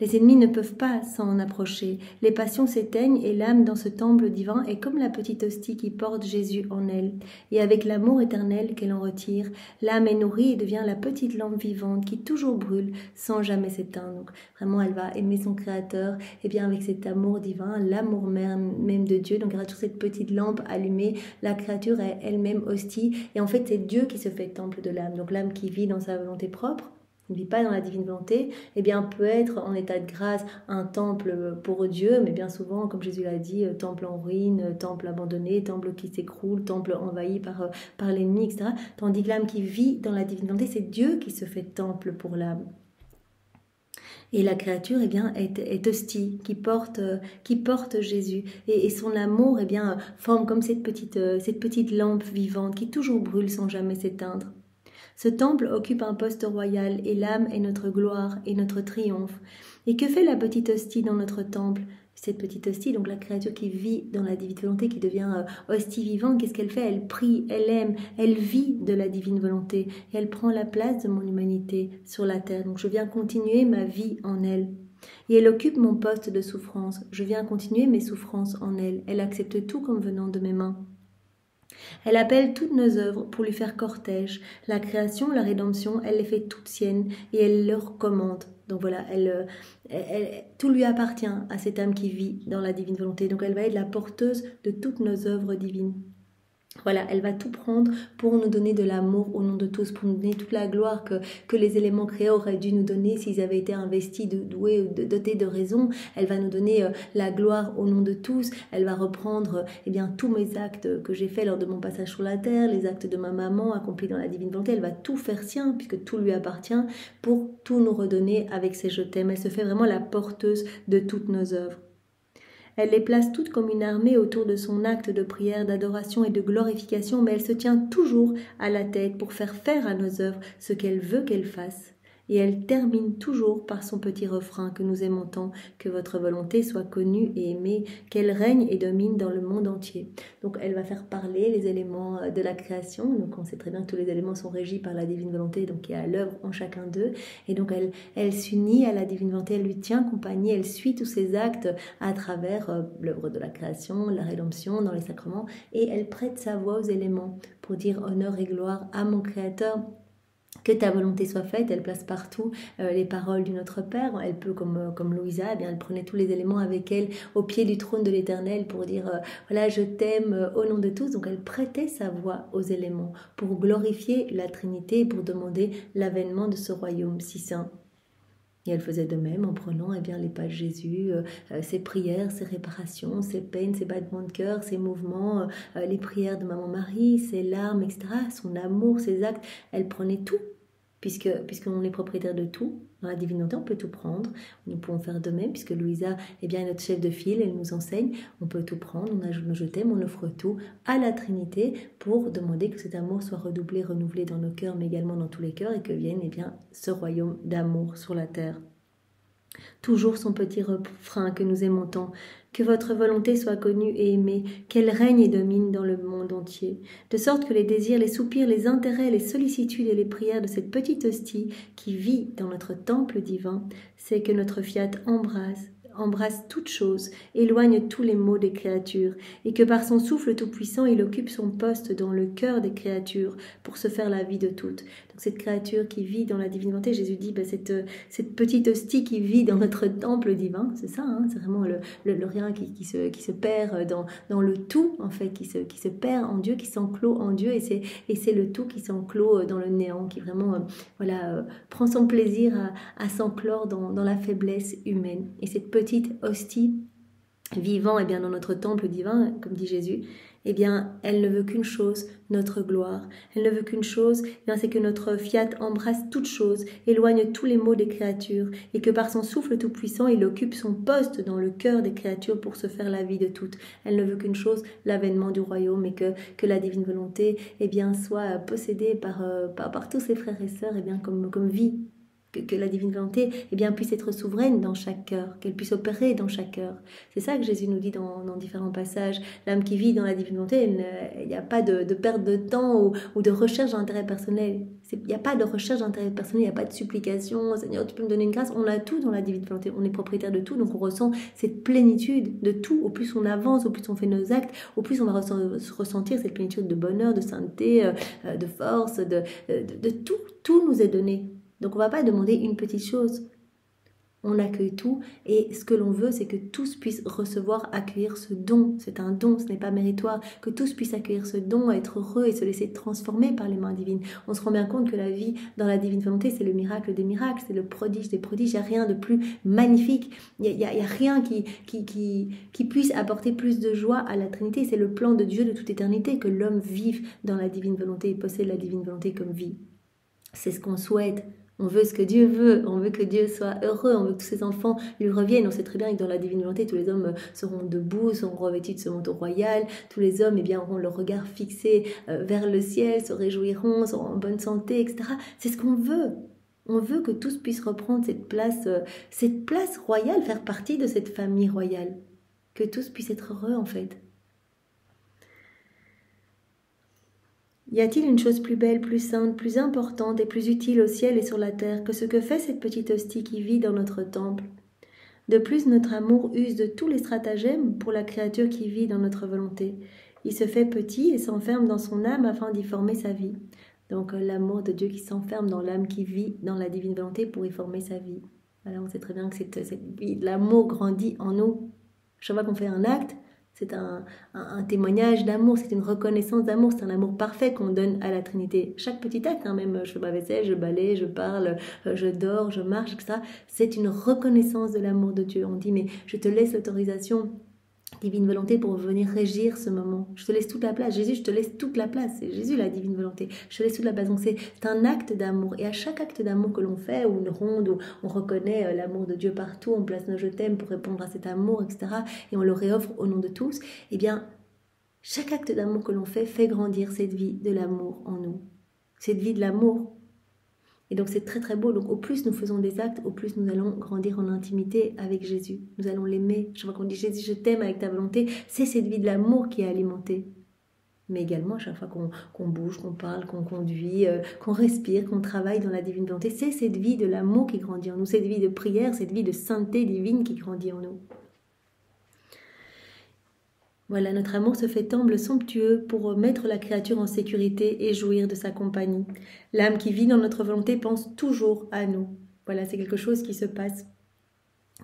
A: Les ennemis ne peuvent pas s'en approcher. Les passions s'éteignent et l'âme dans ce temple divin est comme la petite hostie qui porte Jésus en elle. Et avec l'amour éternel qu'elle en retire, l'âme est nourrie et devient la petite lampe vivante qui toujours brûle sans jamais s'éteindre. Donc vraiment, elle va aimer son Créateur et bien avec cet amour divin, l'amour même de Dieu. Donc elle a toujours cette petite lampe allumée. La créature est elle-même hostie et en fait c'est Dieu qui se fait temple de l'âme. Donc l'âme qui vit dans sa volonté propre, ne vit pas dans la divine volonté, eh bien peut être en état de grâce un temple pour Dieu, mais bien souvent, comme Jésus l'a dit, temple en ruine, temple abandonné, temple qui s'écroule, temple envahi par l'ennemi, etc. Tandis que l'âme qui vit dans la divine volonté, c'est Dieu qui se fait temple pour l'âme. Et la créature, eh bien, est hostie, qui porte Jésus. Et son amour, eh bien, forme comme cette petite lampe vivante qui toujours brûle sans jamais s'éteindre. Ce temple occupe un poste royal et l'âme est notre gloire et notre triomphe. Et que fait la petite hostie dans notre temple? Cette petite hostie, donc la créature qui vit dans la divine volonté, qui devient hostie vivante, qu'est-ce qu'elle fait? Elle prie, elle aime, elle vit de la divine volonté et elle prend la place de mon humanité sur la terre. Donc je viens continuer ma vie en elle. Et elle occupe mon poste de souffrance. Je viens continuer mes souffrances en elle. Elle accepte tout comme venant de mes mains. Elle appelle toutes nos œuvres pour lui faire cortège. La création, la rédemption, elle les fait toutes siennes et elle leur commande. Donc voilà, tout lui appartient à cette âme qui vit dans la divine volonté. Donc elle va être la porteuse de toutes nos œuvres divines. Voilà, elle va tout prendre pour nous donner de l'amour au nom de tous, pour nous donner toute la gloire que les éléments créés auraient dû nous donner s'ils avaient été investis, doués, dotés de raison. Elle va nous donner la gloire au nom de tous. Elle va reprendre eh bien, tous mes actes que j'ai faits lors de mon passage sur la terre, les actes de ma maman accomplis dans la divine volonté. Elle va tout faire sien, puisque tout lui appartient, pour tout nous redonner avec ses je t'aime. Elle se fait vraiment la porteuse de toutes nos œuvres. Elle les place toutes comme une armée autour de son acte de prière, d'adoration et de glorification, mais elle se tient toujours à la tête pour faire faire à nos œuvres ce qu'elle veut qu'elles fassent. Et elle termine toujours par son petit refrain que nous aimons tant, que votre volonté soit connue et aimée, qu'elle règne et domine dans le monde entier. Donc elle va faire parler les éléments de la création, donc on sait très bien que tous les éléments sont régis par la divine volonté, donc qui est à l'œuvre en chacun d'eux, et donc elle s'unit à la divine volonté, elle lui tient compagnie, elle suit tous ses actes à travers l'œuvre de la création, la rédemption, dans les sacrements, et elle prête sa voix aux éléments pour dire honneur et gloire à mon Créateur. Que ta volonté soit faite, elle place partout les paroles du Notre Père. Elle peut, comme Louisa, eh bien, elle prenait tous les éléments avec elle au pied du trône de l'Éternel pour dire voilà, je t'aime au nom de tous. Donc elle prêtait sa voix aux éléments pour glorifier la Trinité et pour demander l'avènement de ce royaume si saint. Et elle faisait de même en prenant eh bien, les pas de Jésus, ses prières, ses réparations, ses peines, ses battements de cœur, ses mouvements, les prières de Maman Marie, ses larmes, etc., son amour, ses actes. Elle prenait tout, puisqu'on est propriétaire de tout. Dans la divinité, on peut tout prendre. Nous pouvons faire de même, puisque Louisa eh bien, est notre chef de file, elle nous enseigne. On peut tout prendre, on ajoute nos je t'aime, on offre tout à la Trinité pour demander que cet amour soit redoublé, renouvelé dans nos cœurs, mais également dans tous les cœurs, et que vienne eh bien, ce royaume d'amour sur la terre. Toujours son petit refrain que nous aimons tant. Que votre volonté soit connue et aimée, qu'elle règne et domine dans le monde entier, de sorte que les désirs, les soupirs, les intérêts, les sollicitudes et les prières de cette petite hostie qui vit dans notre temple divin, c'est que notre fiat embrasse toutes choses, éloigne tous les maux des créatures, et que par son souffle tout-puissant, il occupe son poste dans le cœur des créatures pour se faire la vie de toutes. Donc cette créature qui vit dans la divine volonté, Jésus dit, cette petite hostie qui vit dans notre temple divin, c'est ça, hein, c'est vraiment le rien qui se perd dans le tout, en fait, qui se perd en Dieu, qui s'enclôt en Dieu, et c'est le tout qui s'enclôt dans le néant, qui vraiment prend son plaisir à s'enclore dans la faiblesse humaine. Et cette petite hostie vivant eh bien, dans notre temple divin, comme dit Jésus, eh bien, elle ne veut qu'une chose, notre gloire. Elle ne veut qu'une chose, eh bien, c'est que notre fiat embrasse toutes choses, éloigne tous les maux des créatures, et que par son souffle tout-puissant, il occupe son poste dans le cœur des créatures pour se faire la vie de toutes. Elle ne veut qu'une chose, l'avènement du royaume, et que la divine volonté eh bien, soit possédée par tous ses frères et sœurs eh bien, comme vie. Que la divine volonté eh bien, puisse être souveraine dans chaque cœur, qu'elle puisse opérer dans chaque cœur. C'est ça que Jésus nous dit dans différents passages. L'âme qui vit dans la divine volonté, il n'y a pas de perte de temps ou de recherche d'intérêt personnel. Il n'y a pas de recherche d'intérêt personnel, il n'y a pas de supplication. Seigneur, tu peux me donner une grâce. On a tout dans la divine volonté. On est propriétaire de tout, donc on ressent cette plénitude de tout. Au plus on avance, au plus on fait nos actes, au plus on va ressentir cette plénitude de bonheur, de sainteté, de force, de tout. Tout nous est donné. Donc on ne va pas demander une petite chose. On accueille tout et ce que l'on veut, c'est que tous puissent recevoir, accueillir ce don. C'est un don, ce n'est pas méritoire. Que tous puissent accueillir ce don, être heureux et se laisser transformer par les mains divines. On se rend bien compte que la vie dans la divine volonté, c'est le miracle des miracles, c'est le prodige des prodiges. Il n'y a rien de plus magnifique. Il n'y a rien qui puisse apporter plus de joie à la Trinité. C'est le plan de Dieu de toute éternité, que l'homme vive dans la divine volonté et possède la divine volonté comme vie. C'est ce qu'on souhaite. On veut ce que Dieu veut, on veut que Dieu soit heureux, on veut que tous ses enfants lui reviennent. On sait très bien que dans la divine volonté, tous les hommes seront debout, seront revêtus de ce manteau royal. Tous les hommes auront leur regard fixé vers le ciel, se réjouiront, seront en bonne santé, etc. C'est ce qu'on veut. On veut que tous puissent reprendre cette place royale, faire partie de cette famille royale. Que tous puissent être heureux en fait. Y a-t-il une chose plus belle, plus sainte, plus importante et plus utile au ciel et sur la terre que ce que fait cette petite hostie qui vit dans notre temple? De plus, notre amour use de tous les stratagèmes pour la créature qui vit dans notre volonté. Il se fait petit et s'enferme dans son âme afin d'y former sa vie. Donc l'amour de Dieu qui s'enferme dans l'âme qui vit dans la divine volonté pour y former sa vie. Voilà, on sait très bien que l'amour grandit en nous. Chaque fois qu'on fait un acte, c'est un témoignage d'amour, c'est une reconnaissance d'amour, c'est un amour parfait qu'on donne à la Trinité. Chaque petit acte, hein, même je fais ma vaisselle, je balaye, je parle, je dors, je marche, etc. C'est une reconnaissance de l'amour de Dieu. On dit, mais je te laisse l'autorisation, divine volonté, pour venir régir ce moment. Je te laisse toute la place. Jésus, je te laisse toute la place. C'est Jésus, la divine volonté. Je te laisse toute la place. Donc c'est un acte d'amour. Et à chaque acte d'amour que l'on fait, ou une ronde, où on reconnaît l'amour de Dieu partout, on place nos je t'aime pour répondre à cet amour, etc. Et on le réoffre au nom de tous. Eh bien, chaque acte d'amour que l'on fait grandir cette vie de l'amour en nous. Cette vie de l'amour. Et donc c'est très très beau. Donc au plus nous faisons des actes, au plus nous allons grandir en intimité avec Jésus. Nous allons l'aimer. Chaque fois qu'on dit Jésus, je t'aime avec ta volonté, c'est cette vie de l'amour qui est alimentée. Mais également à chaque fois qu'on bouge, qu'on parle, qu'on conduit, qu'on respire, qu'on travaille dans la divine volonté, c'est cette vie de l'amour qui grandit en nous, cette vie de prière, cette vie de sainteté divine qui grandit en nous. Voilà, notre amour se fait temple somptueux pour mettre la créature en sécurité et jouir de sa compagnie. L'âme qui vit dans notre volonté pense toujours à nous. Voilà, c'est quelque chose qui se passe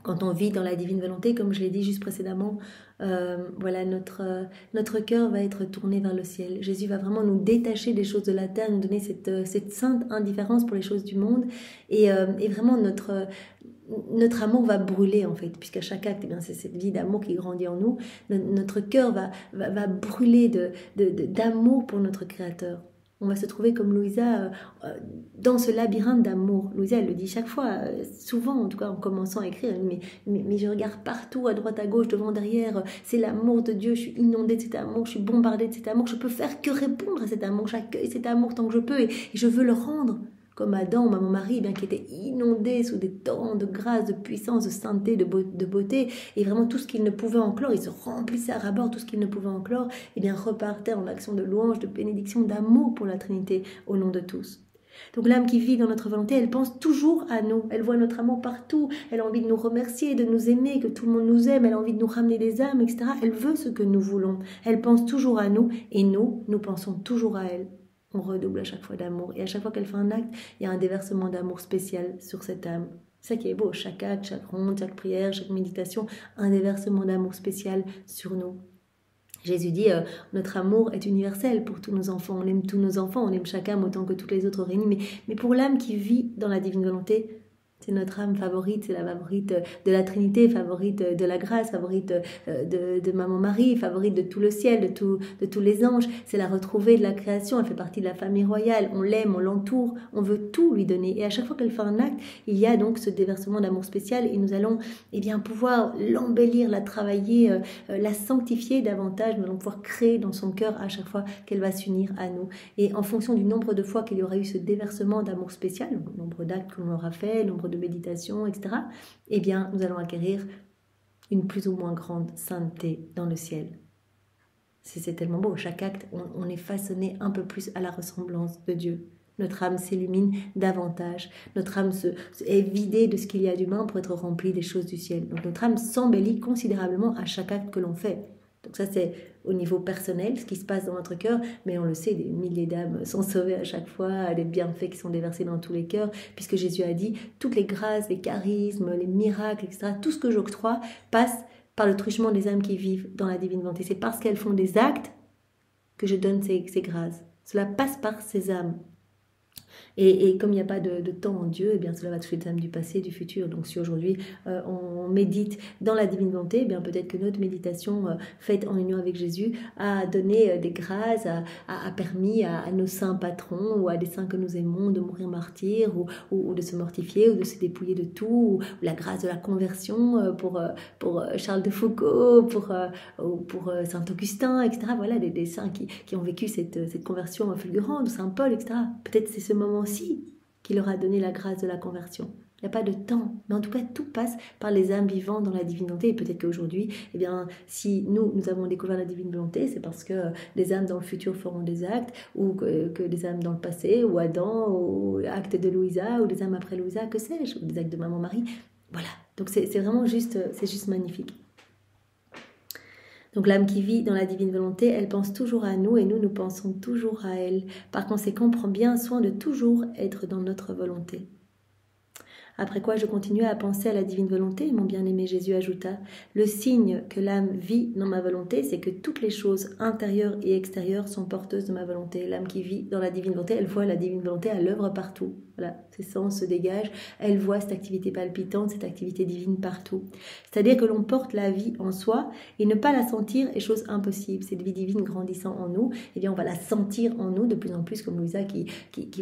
A: quand on vit dans la divine volonté, comme je l'ai dit juste précédemment. Voilà, notre cœur va être tourné vers le ciel. Jésus va vraiment nous détacher des choses de la terre, nous donner cette sainte indifférence pour les choses du monde. Et vraiment, notre amour va brûler en fait, puisqu'à chaque acte, eh bien, c'est cette vie d'amour qui grandit en nous. Notre cœur va brûler d'amour pour notre Créateur. On va se trouver comme Louisa dans ce labyrinthe d'amour. Louisa, elle le dit chaque fois, souvent en tout cas en commençant à écrire, mais je regarde partout, à droite, à gauche, devant, derrière, c'est l'amour de Dieu, je suis inondée de cet amour, je suis bombardée de cet amour, je peux faire que répondre à cet amour, j'accueille cet amour tant que je peux et je veux le rendre. Comme Adam, maman Marie, bien, qui était inondé sous des torrents de grâce, de puissance, de sainteté, de beauté, et vraiment tout ce qu'il ne pouvait enclore, il se remplissait à ras-bord, tout ce qu'il ne pouvait enclore, et bien repartait en action de louange, de bénédiction, d'amour pour la Trinité, au nom de tous. Donc l'âme qui vit dans notre volonté, elle pense toujours à nous, elle voit notre amour partout, elle a envie de nous remercier, de nous aimer, que tout le monde nous aime, elle a envie de nous ramener des âmes, etc. Elle veut ce que nous voulons, elle pense toujours à nous, et nous pensons toujours à elle. On redouble à chaque fois d'amour. Et à chaque fois qu'elle fait un acte, il y a un déversement d'amour spécial sur cette âme. C'est ça qui est beau. Chaque acte, chaque ronde, chaque prière, chaque méditation, un déversement d'amour spécial sur nous. Jésus dit, notre amour est universel pour tous nos enfants. On aime tous nos enfants, on aime chaque âme autant que toutes les autres réunies. Mais pour l'âme qui vit dans la divine volonté, c'est notre âme favorite, c'est la favorite de la Trinité, favorite de la grâce, favorite de Maman Marie, favorite de tout le ciel, de tous les anges. C'est la retrouvée de la création, elle fait partie de la famille royale, on l'aime, on l'entoure, on veut tout lui donner. Et à chaque fois qu'elle fait un acte, il y a donc ce déversement d'amour spécial et nous allons pouvoir l'embellir, la travailler, la sanctifier davantage. Nous allons pouvoir créer dans son cœur à chaque fois qu'elle va s'unir à nous. Et en fonction du nombre de fois qu'il y aura eu ce déversement d'amour spécial, le nombre d'actes qu'on aura fait, le nombre de méditation, etc., eh bien, nous allons acquérir une plus ou moins grande sainteté dans le ciel. C'est tellement beau. Chaque acte, on est façonné un peu plus à la ressemblance de Dieu. Notre âme s'illumine davantage. Notre âme est vidée de ce qu'il y a d'humain pour être remplie des choses du ciel. Donc notre âme s'embellit considérablement à chaque acte que l'on fait. Donc ça, c'est au niveau personnel, ce qui se passe dans notre cœur, mais on le sait, des milliers d'âmes sont sauvées à chaque fois, des bienfaits qui sont déversés dans tous les cœurs, puisque Jésus a dit, toutes les grâces, les charismes, les miracles, etc., tout ce que j'octroie passe par le truchement des âmes qui vivent dans la divine volonté. C'est parce qu'elles font des actes que je donne ces grâces. Cela passe par ces âmes. Et comme il n'y a pas de temps en Dieu, eh bien cela va toucher les âmes du passé et du futur. Donc si aujourd'hui on médite dans la divine volonté, eh bien peut-être que notre méditation faite en union avec Jésus a donné des grâces, a permis à nos saints patrons ou à des saints que nous aimons de mourir martyrs ou de se mortifier ou de se dépouiller de tout, ou la grâce de la conversion pour Charles de Foucault, pour Saint Augustin, etc. Voilà, des saints qui ont vécu cette conversion fulgurante, Saint Paul, etc. Peut-être c'est ce moment qui leur a donné la grâce de la conversion. Il n'y a pas de temps, mais en tout cas tout passe par les âmes vivantes dans la divine volonté. Et peut-être qu'aujourd'hui, eh bien, si nous avons découvert la divine volonté, c'est parce que des âmes dans le futur feront des actes, ou que des âmes dans le passé, ou Adam, ou actes de Louisa, ou des âmes après Louisa, que sais-je, ou des actes de Maman Marie. Voilà, donc c'est vraiment juste, c'est juste magnifique. Donc l'âme qui vit dans la divine volonté, elle pense toujours à nous et nous pensons toujours à elle. Par conséquent, prend bien soin de toujours être dans notre volonté. Après quoi je continuais à penser à la divine volonté, mon bien-aimé Jésus ajouta, le signe que l'âme vit dans ma volonté, c'est que toutes les choses intérieures et extérieures sont porteuses de ma volonté. L'âme qui vit dans la divine volonté, elle voit la divine volonté à l'œuvre partout. Voilà, ses sens se dégagent, elle voit cette activité palpitante, cette activité divine partout. C'est-à-dire que l'on porte la vie en soi et ne pas la sentir est chose impossible. Cette vie divine grandissant en nous, eh bien on va la sentir en nous de plus en plus, comme Louisa qui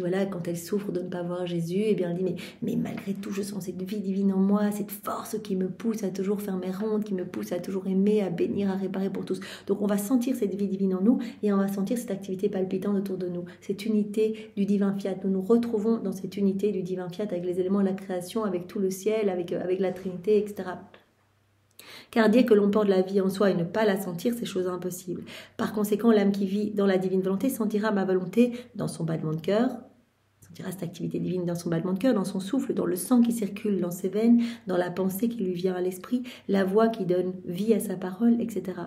A: voilà, quand elle souffre de ne pas voir Jésus, eh bien elle dit mais malgré tout je sens cette vie divine en moi, cette force qui me pousse à toujours faire mes rondes, qui me pousse à toujours aimer, à bénir, à réparer pour tous. Donc on va sentir cette vie divine en nous et on va sentir cette activité palpitante autour de nous, cette unité du divin fiat. Nous nous retrouvons dans cette unité du divin fiat avec les éléments de la création, avec tout le ciel, avec la Trinité, etc. Car dire que l'on porte la vie en soi et ne pas la sentir, c'est chose impossible. Par conséquent, l'âme qui vit dans la divine volonté sentira ma volonté dans son battement de cœur, sentira cette activité divine dans son battement de cœur, dans son souffle, dans le sang qui circule dans ses veines, dans la pensée qui lui vient à l'esprit, la voix qui donne vie à sa parole, etc.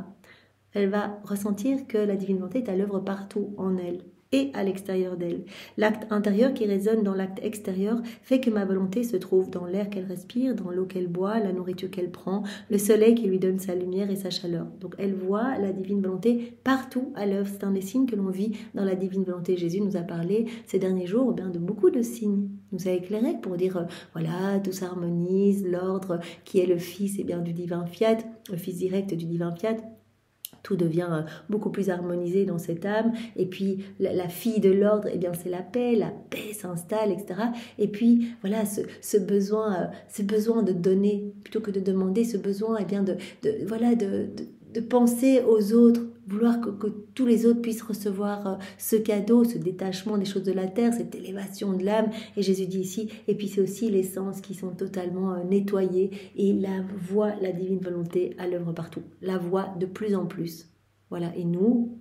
A: Elle va ressentir que la divine volonté est à l'œuvre partout en elle et à l'extérieur d'elle. L'acte intérieur qui résonne dans l'acte extérieur fait que ma volonté se trouve dans l'air qu'elle respire, dans l'eau qu'elle boit, la nourriture qu'elle prend, le soleil qui lui donne sa lumière et sa chaleur. Donc elle voit la divine volonté partout à l'œuvre. C'est un des signes que l'on vit dans la divine volonté. Jésus nous a parlé ces derniers jours de beaucoup de signes. Il nous a éclairé pour dire voilà, tout s'harmonise, l'ordre qui est le Fils du divin fiat, le Fils direct du divin fiat. Tout devient beaucoup plus harmonisé dans cette âme. Et puis, la fille de l'ordre, c'est la paix s'installe, etc. Et puis, voilà, ce besoin de donner, plutôt que de demander, ce besoin de penser aux autres, vouloir que tous les autres puissent recevoir ce cadeau, ce détachement des choses de la terre, cette élévation de l'âme. Et Jésus dit ici, et puis c'est aussi les sens qui sont totalement nettoyés et la voix, la divine volonté à l'œuvre partout. La voix de plus en plus. Voilà, et nous,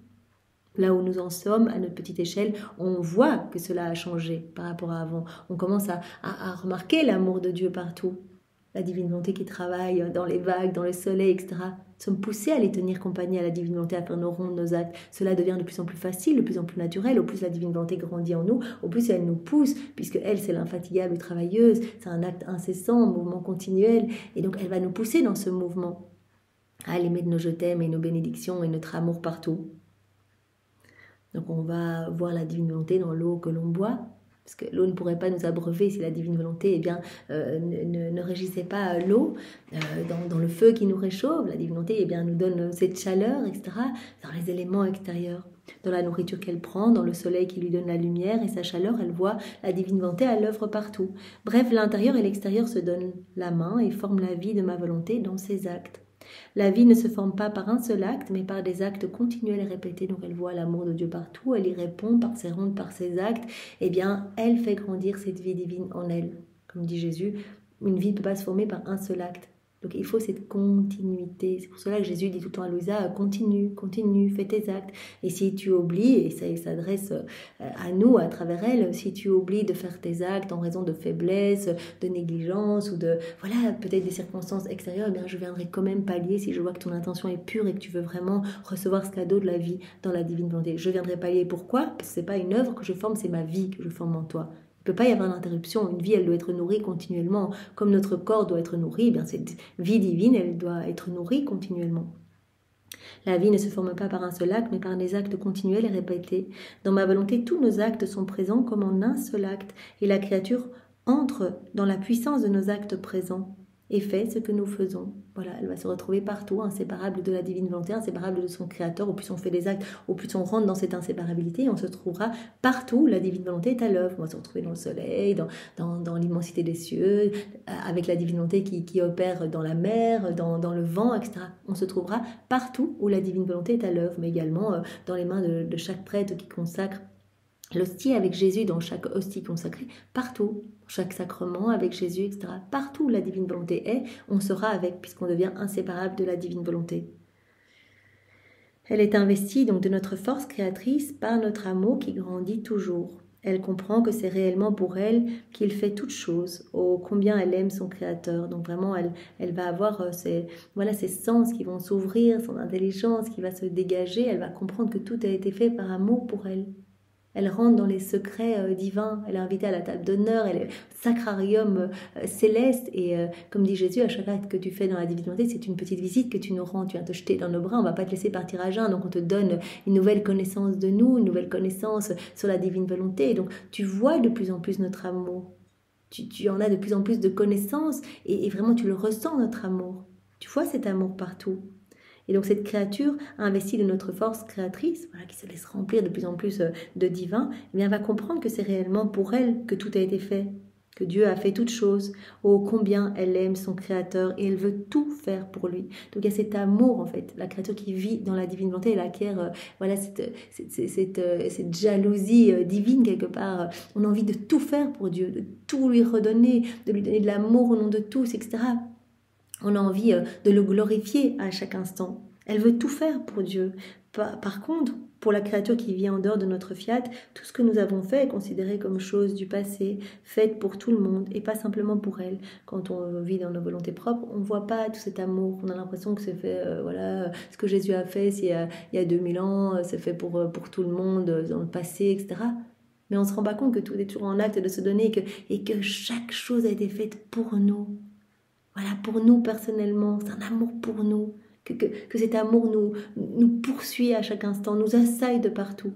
A: là où nous en sommes, à notre petite échelle, on voit que cela a changé par rapport à avant. On commence à remarquer l'amour de Dieu partout. La divine volonté qui travaille dans les vagues, dans le soleil, etc. Nous sommes poussés à les tenir compagnie à la divine volonté, à faire nos rondes, nos actes. Cela devient de plus en plus facile, de plus en plus naturel. Au plus la divine volonté grandit en nous, au plus elle nous pousse, puisque elle, c'est l'infatigable travailleuse. C'est un acte incessant, un mouvement continuel. Et donc, elle va nous pousser dans ce mouvement à aller mettre nos je t'aime et nos bénédictions et notre amour partout. Donc, on va voir la divine volonté dans l'eau que l'on boit. Parce que l'eau ne pourrait pas nous abreuver si la divine volonté ne régissait pas l'eau dans le feu qui nous réchauffe. La divine volonté nous donne cette chaleur, etc. Dans les éléments extérieurs, dans la nourriture qu'elle prend, dans le soleil qui lui donne la lumière et sa chaleur, elle voit la divine volonté à l'œuvre partout. Bref, l'intérieur et l'extérieur se donnent la main et forment la vie de ma volonté dans ses actes. La vie ne se forme pas par un seul acte, mais par des actes continuels et répétés. Donc elle voit l'amour de Dieu partout, elle y répond par ses rondes, par ses actes. Elle fait grandir cette vie divine en elle. Comme dit Jésus, une vie ne peut pas se former par un seul acte. Donc il faut cette continuité. C'est pour cela que Jésus dit tout le temps à Louisa, continue, fais tes actes. Et si tu oublies, et ça il s'adresse à nous à travers elle, si tu oublies de faire tes actes en raison de faiblesse, de négligence ou de peut-être des circonstances extérieures, je viendrai quand même pallier si je vois que ton intention est pure et que tu veux vraiment recevoir ce cadeau de la vie dans la divine volonté. Je viendrai pallier. Pourquoi? Parce que c'est pas une œuvre que je forme, c'est ma vie que je forme en toi. Il ne peut pas y avoir d'interruption. Une vie, elle doit être nourrie continuellement. Comme notre corps doit être nourri, cette vie divine, elle doit être nourrie continuellement. La vie ne se forme pas par un seul acte, mais par des actes continuels et répétés. Dans ma volonté, tous nos actes sont présents comme en un seul acte, et la créature entre dans la puissance de nos actes présents et fait ce que nous faisons. Voilà, elle va se retrouver partout, inséparable de la divine volonté, inséparable de son créateur. Au plus on fait des actes, au plus on rentre dans cette inséparabilité, on se trouvera partout. La divine volonté est à l'œuvre. On va se retrouver dans le soleil, dans l'immensité des cieux, avec la divine volonté qui opère dans la mer, dans le vent, etc. On se trouvera partout où la divine volonté est à l'œuvre, mais également dans les mains de chaque prêtre qui consacre l'hostie avec Jésus, dans chaque hostie consacrée, partout, chaque sacrement avec Jésus, etc. Partout où la divine volonté est, on sera avec, puisqu'on devient inséparable de la divine volonté. Elle est investie donc de notre force créatrice par notre amour qui grandit toujours. Elle comprend que c'est réellement pour elle qu'il fait toutes choses. Oh, combien elle aime son créateur. Donc vraiment, elle va avoir ses sens qui vont s'ouvrir, son intelligence qui va se dégager. Elle va comprendre que tout a été fait par amour pour elle. Elle rentre dans les secrets divins, elle est invitée à la table d'honneur, elle est sacrarium céleste. Et comme dit Jésus, à chaque acte que tu fais dans la divinité, c'est une petite visite que tu nous rends. Tu viens te jeter dans nos bras, on ne va pas te laisser partir à jeun. Donc on te donne une nouvelle connaissance de nous, une nouvelle connaissance sur la divine volonté. Et donc tu vois de plus en plus notre amour. Tu en as de plus en plus de connaissances et vraiment tu le ressens, notre amour. Tu vois cet amour partout. Et donc cette créature investie de notre force créatrice, voilà, qui se laisse remplir de plus en plus de divin, eh bien, va comprendre que c'est réellement pour elle que tout a été fait, que Dieu a fait toutes choses. Oh, combien elle aime son Créateur et elle veut tout faire pour lui. Donc il y a cet amour, en fait, la créature qui vit dans la divine volonté, elle acquiert voilà, cette jalousie divine quelque part. On a envie de tout faire pour Dieu, de tout lui redonner, de lui donner de l'amour au nom de tous, etc. On a envie de le glorifier à chaque instant. Elle veut tout faire pour Dieu. Par contre, pour la créature qui vit en dehors de notre fiat, tout ce que nous avons fait est considéré comme chose du passé, faite pour tout le monde et pas simplement pour elle. Quand on vit dans nos volontés propres, on ne voit pas tout cet amour. On a l'impression que c'est fait, voilà, ce que Jésus a fait il y a 2000 ans, c'est fait pour tout le monde dans le passé, etc. Mais on ne se rend pas compte que tout est toujours en acte de se donner et que chaque chose a été faite pour nous. Voilà, pour nous personnellement, c'est un amour pour nous, que cet amour nous poursuit à chaque instant, nous assaille de partout.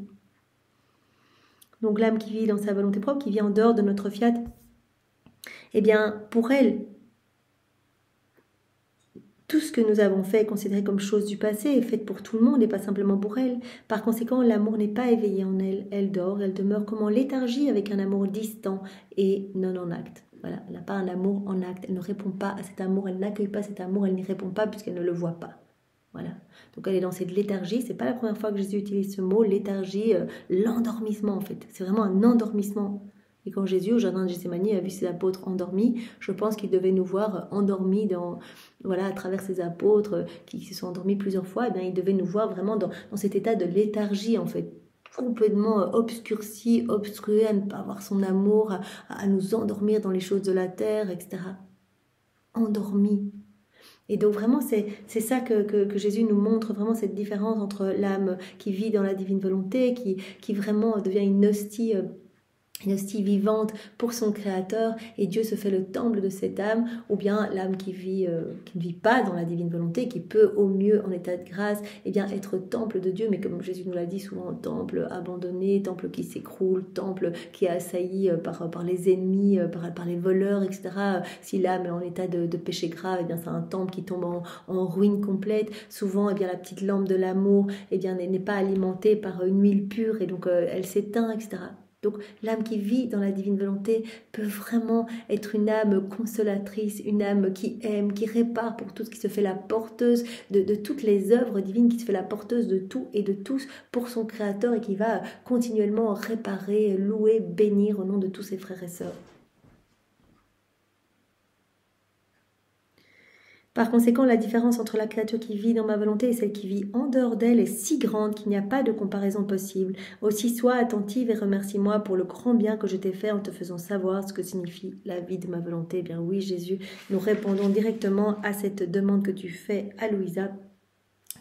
A: Donc l'âme qui vit dans sa volonté propre, qui vit en dehors de notre fiat, eh bien pour elle, tout ce que nous avons fait est considéré comme chose du passé, est faite pour tout le monde et pas simplement pour elle. Par conséquent, l'amour n'est pas éveillé en elle, elle dort, elle demeure comme en léthargie avec un amour distant et non en acte. Voilà, elle n'a pas un amour en acte, elle ne répond pas à cet amour, elle n'accueille pas cet amour, elle n'y répond pas puisqu'elle ne le voit pas. Voilà, donc elle est dans cette léthargie, c'est pas la première fois que Jésus utilise ce mot, léthargie, l'endormissement en fait, c'est vraiment un endormissement. Et quand Jésus, au jardin de Gethsémani, a vu ses apôtres endormis, je pense qu'il devait nous voir endormis voilà, à travers ses apôtres qui se sont endormis plusieurs fois, et bien il devait nous voir vraiment dans cet état de léthargie en fait, complètement obscurci, obstrué à ne pas avoir son amour, à nous endormir dans les choses de la terre, etc. Endormi. Et donc vraiment, c'est ça que Jésus nous montre, vraiment cette différence entre l'âme qui vit dans la divine volonté, qui vraiment devient une hostie vivante pour son Créateur, et Dieu se fait le temple de cette âme, ou bien l'âme qui ne vit pas dans la divine volonté, qui peut au mieux en état de grâce eh bien être temple de Dieu, mais comme Jésus nous l'a dit souvent, temple abandonné, temple qui s'écroule, temple qui est assailli par les ennemis, par les voleurs, etc. Si l'âme est en état de péché grave, eh bien c'est un temple qui tombe en ruine complète. Souvent, eh bien la petite lampe de l'amour eh bien n'est pas alimentée par une huile pure, et donc elle s'éteint, etc. Donc l'âme qui vit dans la divine volonté peut vraiment être une âme consolatrice, une âme qui aime, qui répare pour tout, qui se fait la porteuse de toutes les œuvres divines, qui se fait la porteuse de tout et de tous pour son Créateur, et qui va continuellement réparer, louer, bénir au nom de tous ses frères et sœurs. Par conséquent, la différence entre la créature qui vit dans ma volonté et celle qui vit en dehors d'elle est si grande qu'il n'y a pas de comparaison possible. Aussi, sois attentive et remercie-moi pour le grand bien que je t'ai fait en te faisant savoir ce que signifie la vie de ma volonté. Eh bien oui, Jésus, nous répondons directement à cette demande que tu fais à Louisa,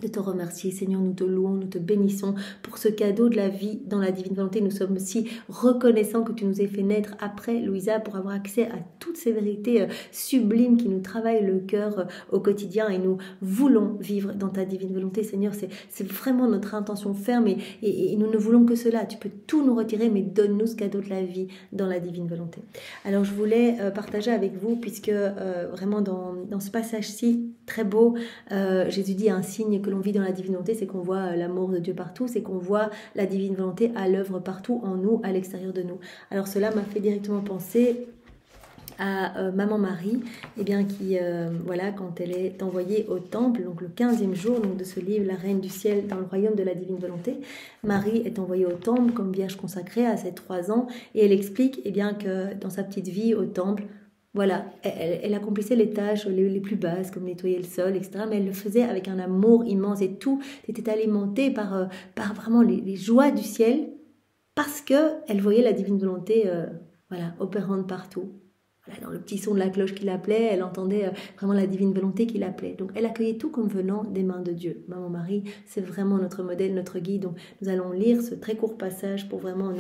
A: de te remercier. Seigneur, nous te louons, nous te bénissons pour ce cadeau de la vie dans la divine volonté. Nous sommes si reconnaissants que tu nous aies fait naître après Louisa pour avoir accès à toutes ces vérités sublimes qui nous travaillent le cœur au quotidien, et nous voulons vivre dans ta divine volonté. Seigneur, c'est vraiment notre intention ferme, et nous ne voulons que cela. Tu peux tout nous retirer, mais donne-nous ce cadeau de la vie dans la divine volonté. Alors je voulais partager avec vous, puisque vraiment dans ce passage-ci très beau, Jésus dit un signe que l'on vit dans la divine volonté, c'est qu'on voit l'amour de Dieu partout, c'est qu'on voit la divine volonté à l'œuvre partout en nous, à l'extérieur de nous. Alors cela m'a fait directement penser à Maman Marie, eh bien, qui, voilà, quand elle est envoyée au temple, donc le 15e jour donc, de ce livre, La Reine du Ciel dans le royaume de la divine volonté, Marie est envoyée au temple comme vierge consacrée à ses 3 ans, et elle explique eh bien, que dans sa petite vie au temple, voilà, elle accomplissait les tâches les plus basses, comme nettoyer le sol, etc. Mais elle le faisait avec un amour immense, et tout était alimenté par vraiment les joies du ciel, parce qu'elle voyait la divine volonté voilà, opérante partout. Voilà, dans le petit son de la cloche qui l'appelait, elle entendait vraiment la divine volonté qui l'appelait. Donc elle accueillait tout comme venant des mains de Dieu. Maman Marie, c'est vraiment notre modèle, notre guide. Donc nous allons lire ce très court passage pour vraiment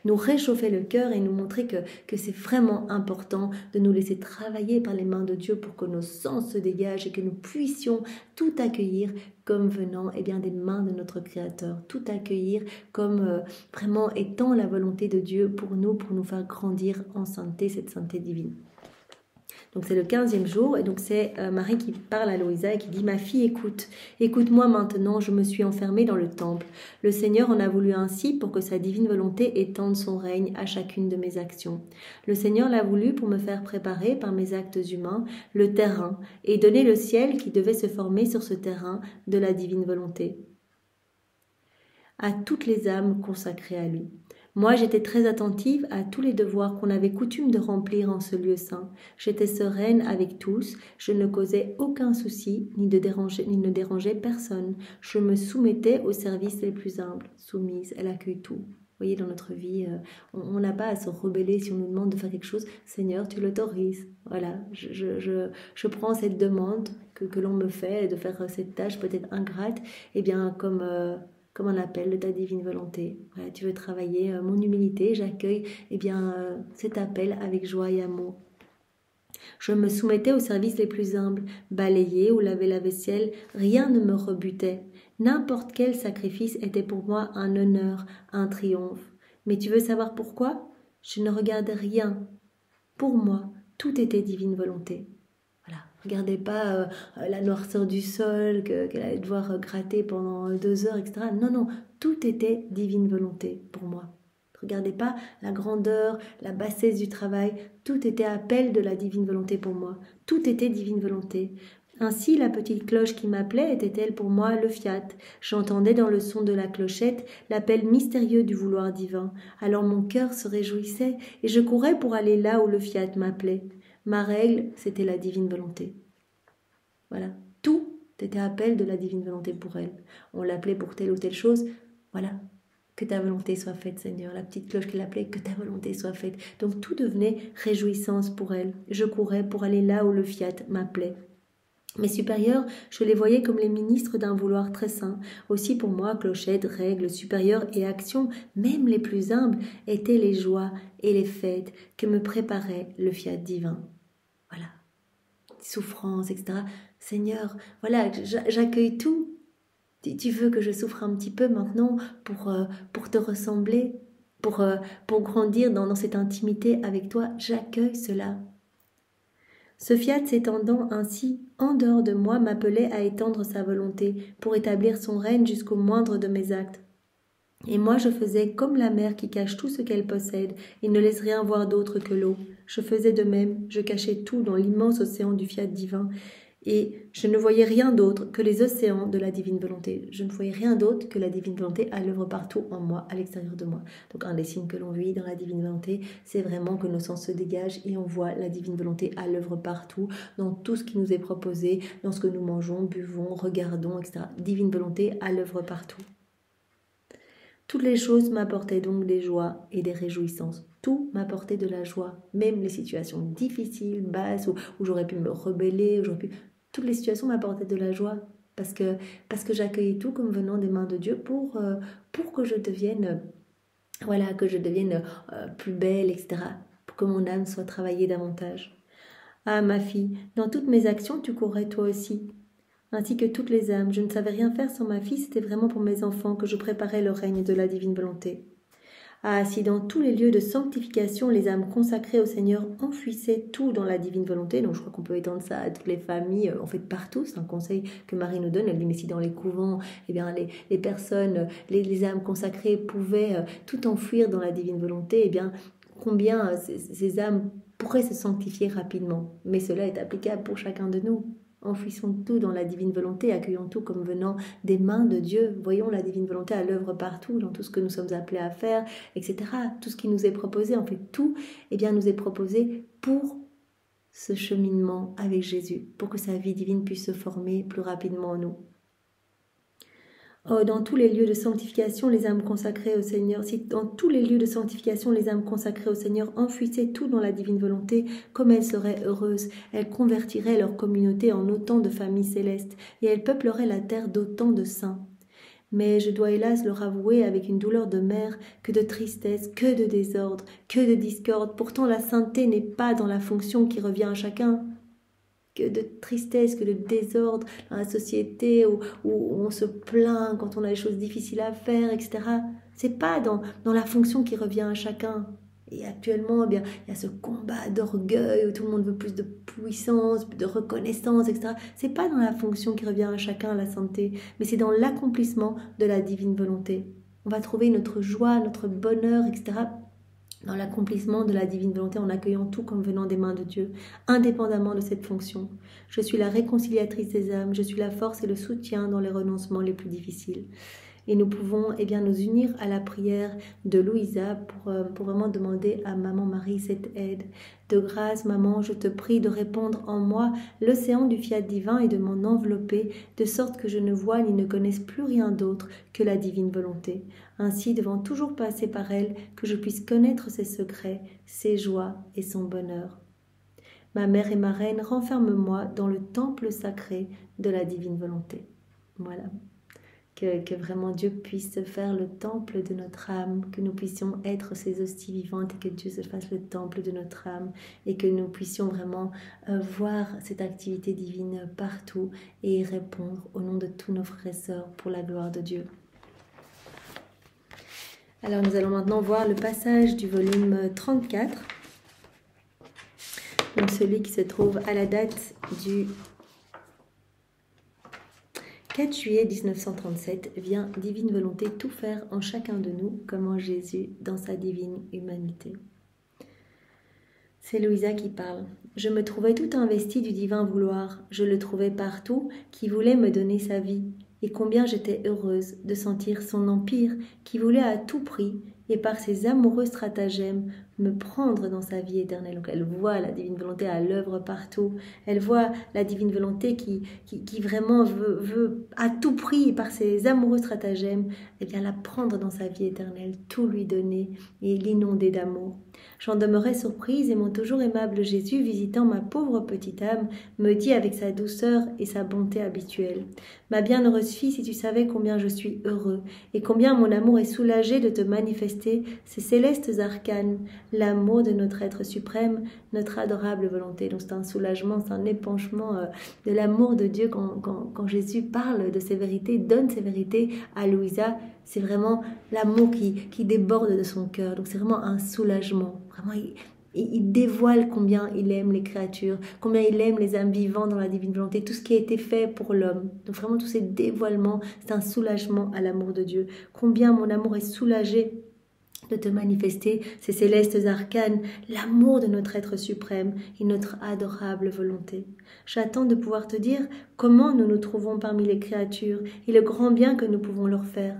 A: nous réchauffer le cœur et nous montrer que c'est vraiment important de nous laisser travailler par les mains de Dieu pour que nos sens se dégagent et que nous puissions tout accueillir comme venant des mains de notre Créateur, tout accueillir comme vraiment étant la volonté de Dieu pour nous faire grandir en sainteté, cette sainteté divine. Donc c'est le 15e jour et donc c'est Marie qui parle à Louisa et qui dit « Ma fille, écoute-moi maintenant, je me suis enfermée dans le temple. Le Seigneur en a voulu ainsi pour que sa divine volonté étende son règne à chacune de mes actions. Le Seigneur l'a voulu pour me faire préparer par mes actes humains le terrain et donner le ciel qui devait se former sur ce terrain de la divine volonté à toutes les âmes consacrées à lui. Moi, j'étais très attentive à tous les devoirs qu'on avait coutume de remplir en ce lieu saint. J'étais sereine avec tous, je ne causais aucun souci, ni ne dérangeais personne. Je me soumettais aux services les plus humbles. Soumise, elle accueille tout. Vous voyez, dans notre vie, on n'a pas à se rebeller si on nous demande de faire quelque chose. Seigneur, tu l'autorises. Voilà, je prends cette demande que l'on me fait de faire cette tâche peut-être ingrate, comme un appel de ta divine volonté. Voilà, tu veux travailler mon humilité, j'accueille cet appel avec joie et amour. Je me soumettais aux services les plus humbles, balayer ou laver la vaisselle, rien ne me rebutait. N'importe quel sacrifice était pour moi un honneur, un triomphe. Mais tu veux savoir pourquoi? Je ne regardais rien. Pour moi, tout était divine volonté. Voilà. Regardez pas la noirceur du sol qu'elle allait devoir gratter pendant 2 heures, etc. Non, tout était divine volonté pour moi. Regardez pas la grandeur, la bassesse du travail, tout était appel de la divine volonté pour moi. Tout était divine volonté. Ainsi, la petite cloche qui m'appelait était-elle pour moi le fiat. J'entendais dans le son de la clochette l'appel mystérieux du vouloir divin. Alors mon cœur se réjouissait et je courais pour aller là où le fiat m'appelait. Ma règle, c'était la divine volonté. Voilà, tout était appel de la divine volonté pour elle. On l'appelait pour telle ou telle chose. Voilà, que ta volonté soit faite, Seigneur. La petite cloche qui l'appelait, que ta volonté soit faite. Donc tout devenait réjouissance pour elle. Je courais pour aller là où le fiat m'appelait. Mes supérieurs, je les voyais comme les ministres d'un vouloir très saint. Aussi pour moi, clochettes, règles supérieures et actions, même les plus humbles, étaient les joies et les fêtes que me préparait le fiat divin. Voilà, souffrance, etc. Seigneur, voilà, j'accueille tout. Tu veux que je souffre un petit peu maintenant pour te ressembler, pour grandir dans cette intimité avec toi. J'accueille cela. Ce fiat s'étendant ainsi en dehors de moi m'appelait à étendre sa volonté pour établir son règne jusqu'au moindre de mes actes. Et moi je faisais comme la mer qui cache tout ce qu'elle possède et ne laisse rien voir d'autre que l'eau. Je faisais de même, je cachais tout dans l'immense océan du fiat divin et je ne voyais rien d'autre que les océans de la divine volonté. Je ne voyais rien d'autre que la divine volonté à l'œuvre partout en moi, à l'extérieur de moi. Donc un des signes que l'on vit dans la divine volonté, c'est vraiment que nos sens se dégagent et on voit la divine volonté à l'œuvre partout, dans tout ce qui nous est proposé, dans ce que nous mangeons, buvons, regardons, etc. Divine volonté à l'œuvre partout. Toutes les choses m'apportaient donc des joies et des réjouissances. Tout m'apportait de la joie, même les situations difficiles, basses, où j'aurais pu me rebeller, toutes les situations m'apportaient de la joie parce que j'accueillais tout comme venant des mains de Dieu pour que je devienne plus belle, etc. Pour que mon âme soit travaillée davantage. Ah ma fille, dans toutes mes actions tu courais toi aussi, ainsi que toutes les âmes. Je ne savais rien faire sans ma fille, c'était vraiment pour mes enfants que je préparais le règne de la divine volonté. Ah, si dans tous les lieux de sanctification, les âmes consacrées au Seigneur enfouissaient tout dans la divine volonté, donc je crois qu'on peut étendre ça à toutes les familles, en fait partout, c'est un conseil que Marie nous donne, elle dit mais si dans les couvents, les personnes, les âmes consacrées pouvaient tout enfouir dans la divine volonté, combien ces âmes pourraient se sanctifier rapidement. Mais cela est applicable pour chacun de nous. Enfouissons tout dans la divine volonté, accueillons tout comme venant des mains de Dieu. Voyons la divine volonté à l'œuvre partout, dans tout ce que nous sommes appelés à faire, etc. Tout ce qui nous est proposé, en fait tout, nous est proposé pour ce cheminement avec Jésus, pour que sa vie divine puisse se former plus rapidement en nous. Oh, dans tous les lieux de sanctification, les âmes consacrées au Seigneur, si dans tous les lieux de sanctification, les âmes consacrées au Seigneur enfouissaient tout dans la divine volonté, comme elles seraient heureuses, elles convertiraient leur communauté en autant de familles célestes, et elles peupleraient la terre d'autant de saints. Mais je dois hélas leur avouer avec une douleur de mère que de tristesse, que de désordre, que de discorde. Pourtant la sainteté n'est pas dans la fonction qui revient à chacun. Que de tristesse, que de désordre dans la société où on se plaint quand on a des choses difficiles à faire, etc. C'est pas dans la fonction qui revient à chacun. Et actuellement, eh bien, il y a ce combat d'orgueil où tout le monde veut plus de puissance, de reconnaissance, etc. C'est pas dans la fonction qui revient à chacun, la santé, mais c'est dans l'accomplissement de la divine volonté. On va trouver notre joie, notre bonheur, etc. dans l'accomplissement de la divine volonté en accueillant tout comme venant des mains de Dieu, indépendamment de cette fonction. Je suis la réconciliatrice des âmes, je suis la force et le soutien dans les renoncements les plus difficiles. Et nous pouvons nous unir à la prière de Louisa pour vraiment demander à Maman Marie cette aide. De grâce, Maman, je te prie de répandre en moi l'océan du fiat divin et de m'en envelopper, de sorte que je ne vois ni ne connaisse plus rien d'autre que la divine volonté. Ainsi, devant toujours passer par elle, que je puisse connaître ses secrets, ses joies et son bonheur. Ma mère et ma reine, renferme-moi dans le temple sacré de la divine volonté. Voilà. Que vraiment Dieu puisse se faire le temple de notre âme, que nous puissions être ses hosties vivantes et que Dieu se fasse le temple de notre âme et que nous puissions vraiment voir cette activité divine partout et y répondre au nom de tous nos frères et sœurs pour la gloire de Dieu. Alors nous allons maintenant voir le passage du volume 34, donc celui qui se trouve à la date du 4 juillet 1937, vient divine volonté tout faire en chacun de nous, comme en Jésus dans sa divine humanité. C'est Louisa qui parle. Je me trouvais tout investie du divin vouloir. Je le trouvais partout, qui voulait me donner sa vie. Et combien j'étais heureuse de sentir son empire, qui voulait à tout prix, et par ses amoureux stratagèmes, me prendre dans sa vie éternelle. Donc elle voit la divine volonté à l'œuvre partout. Elle voit la divine volonté qui vraiment veut à tout prix, par ses amoureux stratagèmes, la prendre dans sa vie éternelle, tout lui donner et l'inonder d'amour. J'en demeurais surprise et mon toujours aimable Jésus, visitant ma pauvre petite âme, me dit avec sa douceur et sa bonté habituelle: ma bienheureuse fille, si tu savais combien je suis heureux et combien mon amour est soulagé de te manifester ces célestes arcanes, l'amour de notre être suprême, notre adorable volonté. Donc c'est un soulagement, c'est un épanchement de l'amour de Dieu quand Jésus parle de ces vérités, donne ces vérités à Louisa. C'est vraiment l'amour qui déborde de son cœur. Donc c'est vraiment un soulagement. Vraiment, il dévoile combien il aime les créatures, combien il aime les âmes vivantes dans la divine volonté, tout ce qui a été fait pour l'homme. Donc vraiment tous ces dévoilements, c'est un soulagement à l'amour de Dieu. Combien mon amour est soulagé de te manifester ces célestes arcanes, l'amour de notre être suprême et notre adorable volonté. J'attends de pouvoir te dire comment nous nous trouvons parmi les créatures et le grand bien que nous pouvons leur faire.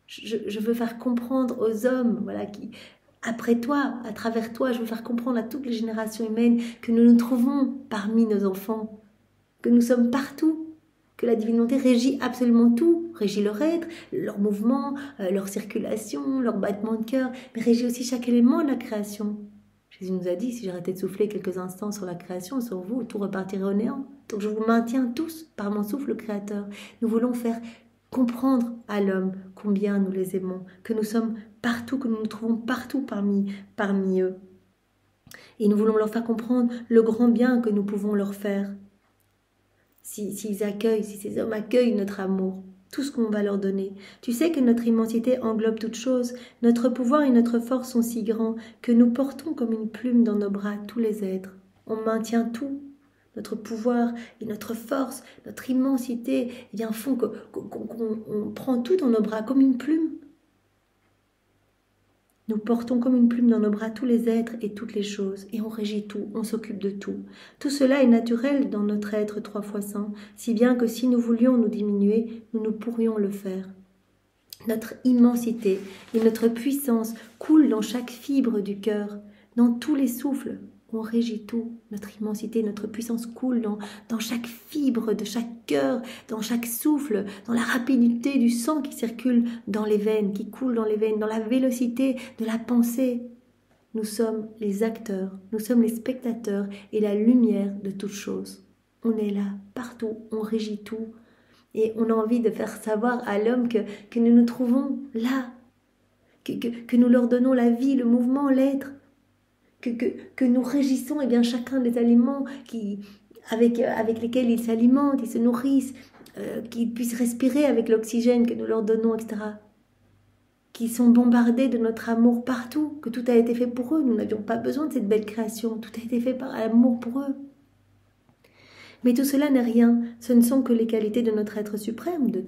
A: Je veux faire comprendre aux hommes, qui après toi, à travers toi, je veux faire comprendre à toutes les générations humaines que nous nous trouvons parmi nos enfants, que nous sommes partout, que la divine volonté régit absolument tout, régit leur être, leur mouvement, leur circulation, leur battement de cœur, mais régit aussi chaque élément de la création. Jésus nous a dit, si j'arrêtais de souffler quelques instants sur la création, sur vous, tout repartirait au néant. Donc je vous maintiens tous par mon souffle créateur. Nous voulons faire comprendre à l'homme combien nous les aimons, que nous sommes partout, que nous nous trouvons partout parmi eux. Et nous voulons leur faire comprendre le grand bien que nous pouvons leur faire. S'ils accueillent, si ces hommes accueillent notre amour, tout ce qu'on va leur donner. Tu sais que notre immensité englobe toute chose, notre pouvoir et notre force sont si grands que nous portons comme une plume dans nos bras tous les êtres. On maintient tout. Notre pouvoir et notre force, notre immensité, font qu'on prend tout dans nos bras comme une plume. Nous portons comme une plume dans nos bras tous les êtres et toutes les choses, et on régit tout, on s'occupe de tout. Tout cela est naturel dans notre être 3 fois 100, si bien que si nous voulions nous diminuer, nous pourrions le faire. Notre immensité et notre puissance coulent dans chaque fibre du cœur, dans tous les souffles. on régit tout. Notre immensité, notre puissance coule dans chaque fibre de chaque cœur, dans chaque souffle, dans la rapidité du sang qui circule dans les veines, qui coule dans les veines, dans la vélocité de la pensée. Nous sommes les acteurs, nous sommes les spectateurs et la lumière de toutes choses. On est là, partout, on régit tout. Et on a envie de faire savoir à l'homme que nous nous trouvons là, que nous leur donnons la vie, le mouvement, l'être, que nous régissons chacun des aliments avec lesquels ils s'alimentent, ils se nourrissent, qu'ils puissent respirer avec l'oxygène que nous leur donnons, etc. Qu'ils sont bombardés de notre amour partout, que tout a été fait pour eux. Nous n'avions pas besoin de cette belle création, tout a été fait par l'amour pour eux. Mais tout cela n'est rien, ce ne sont que les qualités de notre être suprême, de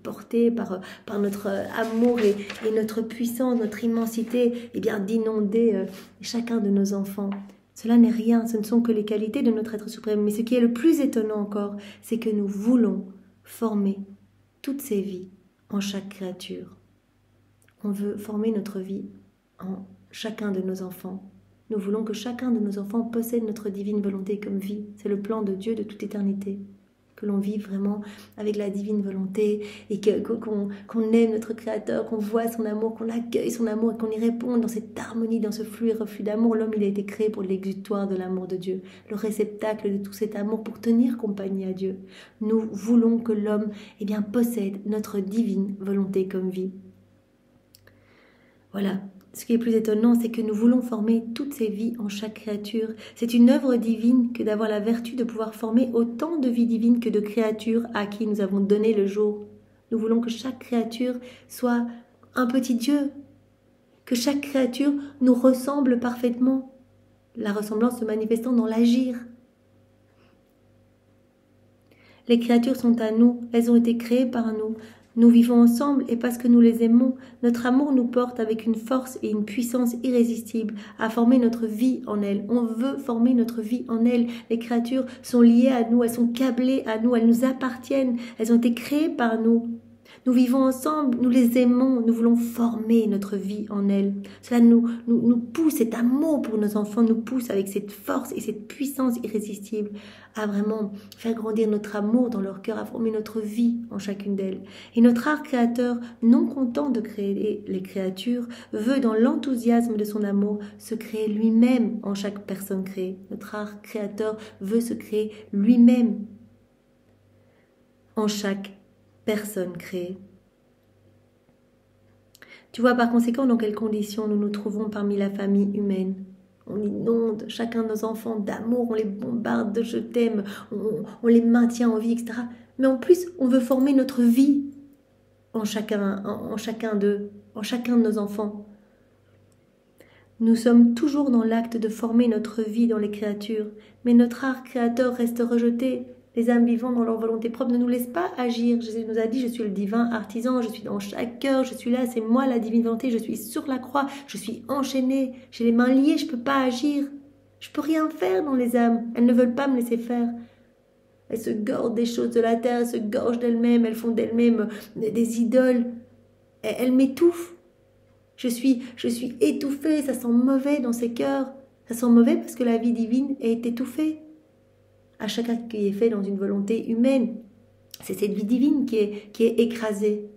A: porter par notre amour et notre puissance, notre immensité, d'inonder chacun de nos enfants. Cela n'est rien, ce ne sont que les qualités de notre être suprême. Mais ce qui est le plus étonnant encore, c'est que nous voulons former toutes ces vies en chaque créature. On veut former notre vie en chacun de nos enfants. Nous voulons que chacun de nos enfants possède notre divine volonté comme vie. C'est le plan de Dieu de toute éternité. Que l'on vive vraiment avec la divine volonté et qu'on aime notre Créateur, qu'on voit son amour, qu'on accueille son amour et qu'on y réponde dans cette harmonie, dans ce flux et reflux d'amour. L'homme, il a été créé pour l'exutoire de l'amour de Dieu, le réceptacle de tout cet amour pour tenir compagnie à Dieu. Nous voulons que l'homme possède notre divine volonté comme vie. Voilà. Ce qui est plus étonnant, c'est que nous voulons former toutes ces vies en chaque créature. C'est une œuvre divine que d'avoir la vertu de pouvoir former autant de vies divines que de créatures à qui nous avons donné le jour. Nous voulons que chaque créature soit un petit Dieu, que chaque créature nous ressemble parfaitement, la ressemblance se manifestant dans l'agir. Les créatures sont à nous, elles ont été créées par nous. Nous vivons ensemble et parce que nous les aimons, notre amour nous porte avec une force et une puissance irrésistibles à former notre vie en elles. On veut former notre vie en elles. Les créatures sont liées à nous, elles sont câblées à nous, elles nous appartiennent, elles ont été créées par nous. Nous vivons ensemble, nous les aimons, nous voulons former notre vie en elles. Cela nous pousse, cet amour pour nos enfants nous pousse avec cette force et cette puissance irrésistible à vraiment faire grandir notre amour dans leur cœur, à former notre vie en chacune d'elles. Et notre art créateur, non content de créer les créatures, veut dans l'enthousiasme de son amour se créer lui-même en chaque personne créée. Notre art créateur veut se créer lui-même en chaque personne créée. Tu vois par conséquent dans quelles conditions nous nous trouvons parmi la famille humaine. On inonde chacun de nos enfants d'amour, on les bombarde de je t'aime, on les maintient en vie, etc. Mais en plus, on veut former notre vie en chacun de nos enfants. Nous sommes toujours dans l'acte de former notre vie dans les créatures, mais notre art créateur reste rejeté. Les âmes vivantes dans leur volonté propre ne nous laissent pas agir. Jésus nous a dit, je suis le divin artisan, je suis dans chaque cœur, je suis là, c'est moi la divine volonté, je suis sur la croix, je suis enchaînée, j'ai les mains liées, je ne peux pas agir. Je ne peux rien faire dans les âmes, elles ne veulent pas me laisser faire. Elles se gorgent des choses de la terre, elles se gorgent d'elles-mêmes, elles font d'elles-mêmes des idoles. Elles m'étouffent. Je suis étouffée, ça sent mauvais dans ces cœurs. Ça sent mauvais parce que la vie divine est étouffée. À chaque acte qui est fait dans une volonté humaine, c'est cette vie divine qui est écrasée.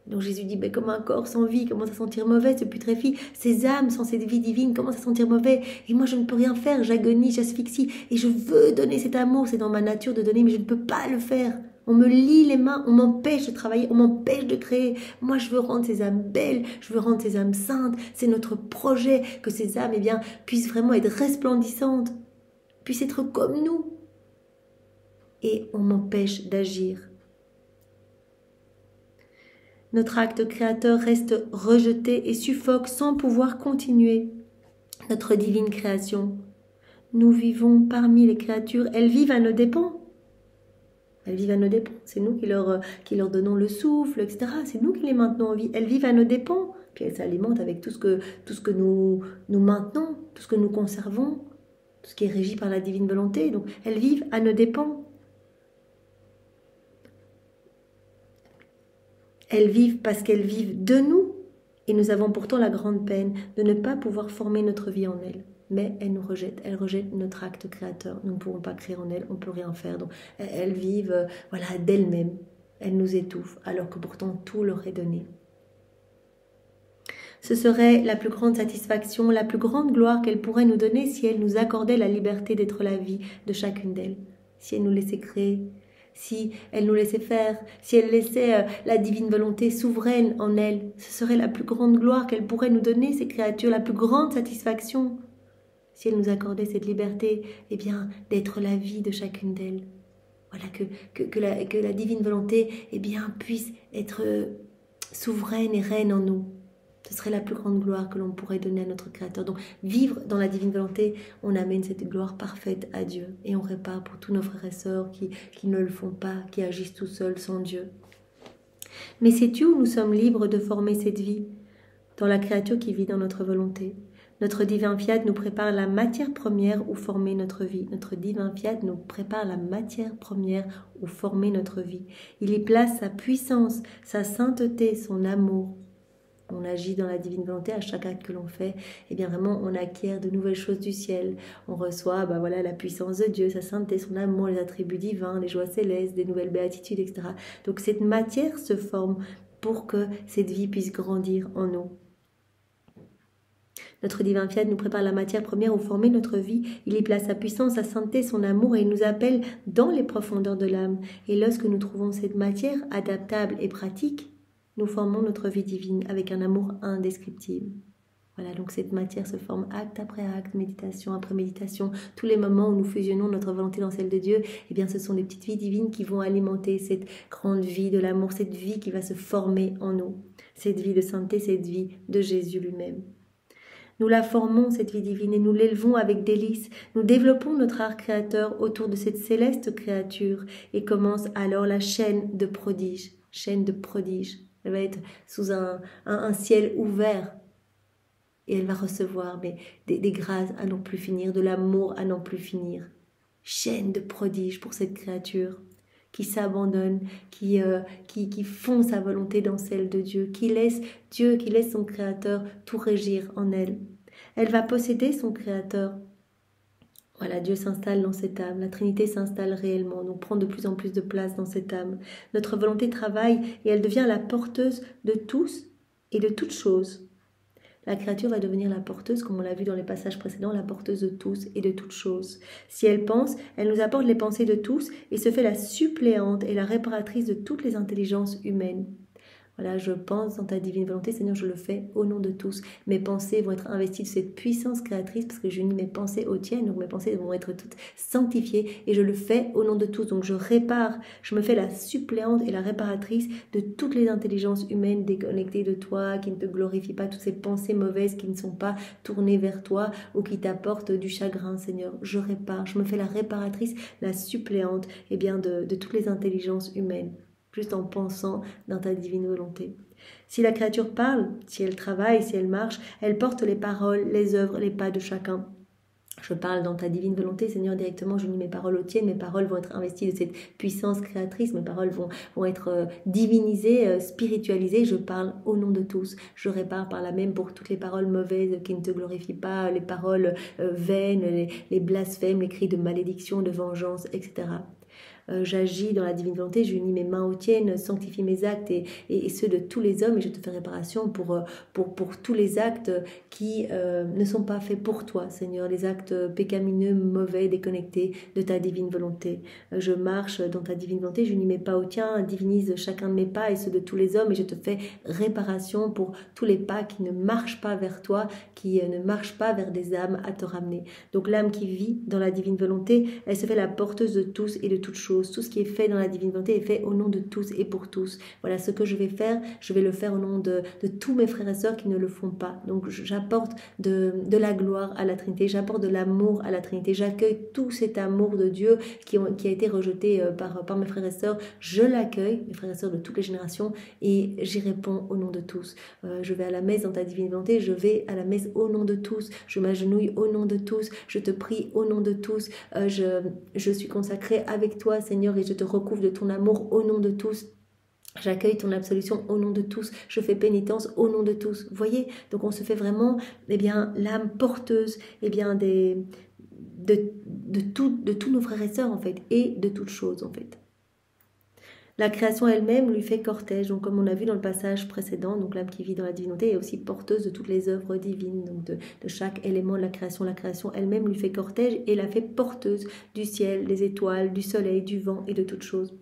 A: Donc Jésus dit, comme un corps sans vie, comment ça sentir mauvais, se putréfie. Ces âmes sans cette vie divine, comment ça sentir mauvais. Et moi je ne peux rien faire, j'agonie, j'asphyxie. Et je veux donner cet amour, c'est dans ma nature de donner, mais je ne peux pas le faire. On me lie les mains, on m'empêche de travailler, on m'empêche de créer. Moi je veux rendre ces âmes belles, je veux rendre ces âmes saintes. C'est notre projet que ces âmes puissent vraiment être resplendissantes, puissent être comme nous. Et on m'empêche d'agir. Notre acte créateur reste rejeté et suffoque sans pouvoir continuer notre divine création. Nous vivons parmi les créatures, elles vivent à nos dépens. Elles vivent à nos dépens, c'est nous qui leur donnons le souffle, etc. C'est nous qui les maintenons en vie. Elles vivent à nos dépens, puis elles s'alimentent avec tout ce que nous maintenons, tout ce que nous conservons, tout ce qui est régi par la divine volonté. Donc elles vivent à nos dépens. Elles vivent parce qu'elles vivent de nous et nous avons pourtant la grande peine de ne pas pouvoir former notre vie en elles. mais elles nous rejettent, elles rejettent notre acte créateur. Nous ne pouvons pas créer en elles, on ne peut rien faire. Donc elles vivent voilà, d'elles-mêmes, elles nous étouffent, alors que pourtant tout leur est donné. Ce serait la plus grande satisfaction, la plus grande gloire qu'elle pourrait nous donner si elle nous accordait la liberté d'être la vie de chacune d'elles. Si elle nous laissait créer, si elle nous laissait faire, si elle laissait la divine volonté souveraine en elle. Ce serait la plus grande gloire qu'elle pourrait nous donner, ces créatures, la plus grande satisfaction. Si elle nous accordait cette liberté, eh bien, d'être la vie de chacune d'elles. Voilà, que la divine volonté, eh bien, puisse être souveraine et reine en nous. Ce serait la plus grande gloire que l'on pourrait donner à notre Créateur. Donc, vivre dans la divine volonté, on amène cette gloire parfaite à Dieu. Et on répare pour tous nos frères et sœurs qui ne le font pas, qui agissent tout seuls sans Dieu. Mais sais-tu où nous sommes libres de former cette vie? Dans la créature qui vit dans notre volonté. Notre divin fiat nous prépare la matière première où former notre vie. Notre divin fiat nous prépare la matière première où former notre vie. Il y place sa puissance, sa sainteté, son amour. On agit dans la divine volonté à chaque acte que l'on fait, et bien vraiment on acquiert de nouvelles choses du ciel. On reçoit voilà, la puissance de Dieu, sa sainteté, son amour, les attributs divins, les joies célestes, des nouvelles béatitudes, etc. Donc cette matière se forme pour que cette vie puisse grandir en nous. Notre divin fiat nous prépare la matière première où former notre vie. Il y place sa puissance, sa sainteté, son amour et il nous appelle dans les profondeurs de l'âme. Et lorsque nous trouvons cette matière adaptable et pratique, nous formons notre vie divine avec un amour indescriptible. Voilà, donc cette matière se forme acte après acte, méditation après méditation. Tous les moments où nous fusionnons notre volonté dans celle de Dieu, eh bien ce sont les petites vies divines qui vont alimenter cette grande vie de l'amour, cette vie qui va se former en nous. Cette vie de sainteté, cette vie de Jésus lui-même. Nous la formons, cette vie divine, et nous l'élevons avec délice. Nous développons notre art créateur autour de cette céleste créature et commence alors la chaîne de prodiges. Chaîne de prodiges. Elle va être sous un ciel ouvert et elle va recevoir des grâces à n'en plus finir, de l'amour à n'en plus finir. Chaîne de prodiges pour cette créature qui s'abandonne, qui fond sa volonté dans celle de Dieu, qui laisse Dieu, qui laisse son Créateur tout régir en elle. Elle va posséder son Créateur. Voilà, Dieu s'installe dans cette âme, la Trinité s'installe réellement, donc prend de plus en plus de place dans cette âme. Notre volonté travaille et elle devient la porteuse de tous et de toutes choses. La créature va devenir la porteuse, comme on l'a vu dans les passages précédents, la porteuse de tous et de toutes choses. Si elle pense, elle nous apporte les pensées de tous et se fait la suppléante et la réparatrice de toutes les intelligences humaines. Voilà, je pense dans ta divine volonté, Seigneur, je le fais au nom de tous. Mes pensées vont être investies de cette puissance créatrice parce que j'unis mes pensées aux tiennes, donc mes pensées vont être toutes sanctifiées et je le fais au nom de tous. Donc je répare, je me fais la suppléante et la réparatrice de toutes les intelligences humaines déconnectées de toi, qui ne te glorifient pas, toutes ces pensées mauvaises qui ne sont pas tournées vers toi ou qui t'apportent du chagrin, Seigneur. Je répare, je me fais la réparatrice, la suppléante de toutes les intelligences humaines. Juste en pensant dans ta divine volonté. Si la créature parle, si elle travaille, si elle marche, elle porte les paroles, les œuvres, les pas de chacun. Je parle dans ta divine volonté, Seigneur, directement, je unis mes paroles aux tiennes, mes paroles vont être investies de cette puissance créatrice, mes paroles vont être divinisées, spiritualisées, je parle au nom de tous. Je répare par là même pour toutes les paroles mauvaises qui ne te glorifient pas, les paroles vaines, les blasphèmes, les cris de malédiction, de vengeance, etc. J'agis dans la divine volonté, j'unis mes mains aux tiennes, sanctifie mes actes et ceux de tous les hommes et je te fais réparation pour tous les actes qui ne sont pas faits pour toi, Seigneur, les actes pécamineux, mauvais, déconnectés de ta divine volonté. Je marche dans ta divine volonté, j'unis mes pas aux tiens, divinise chacun de mes pas et ceux de tous les hommes et je te fais réparation pour tous les pas qui ne marchent pas vers toi, qui ne marchent pas vers des âmes à te ramener. Donc l'âme qui vit dans la divine volonté, elle se fait la porteuse de tous et de toutes choses. Tout ce qui est fait dans la divine volonté est fait au nom de tous et pour tous. Voilà, ce que je vais faire, je vais le faire au nom de tous mes frères et sœurs qui ne le font pas. Donc j'apporte de la gloire à la Trinité, j'apporte de l'amour à la Trinité, j'accueille tout cet amour de Dieu qui a été rejeté par mes frères et sœurs. Je l'accueille, mes frères et sœurs de toutes les générations, et j'y réponds au nom de tous. Je vais à la messe dans ta divine volonté, je vais à la messe au nom de tous, je m'agenouille au nom de tous, je te prie au nom de tous, je suis consacrée avec toi, Seigneur, et je te recouvre de ton amour au nom de tous. J'accueille ton absolution au nom de tous. Je fais pénitence au nom de tous. Vous voyez? Donc on se fait vraiment, eh bien, l'âme porteuse, eh bien, de tous nos frères et sœurs, en fait, et de toutes choses, en fait. La création elle-même lui fait cortège, donc comme on a vu dans le passage précédent, donc l'âme qui vit dans la divinité est aussi porteuse de toutes les œuvres divines, donc de chaque élément de la création. La création elle-même lui fait cortège et la fait porteuse du ciel, des étoiles, du soleil, du vent et de toutes choses.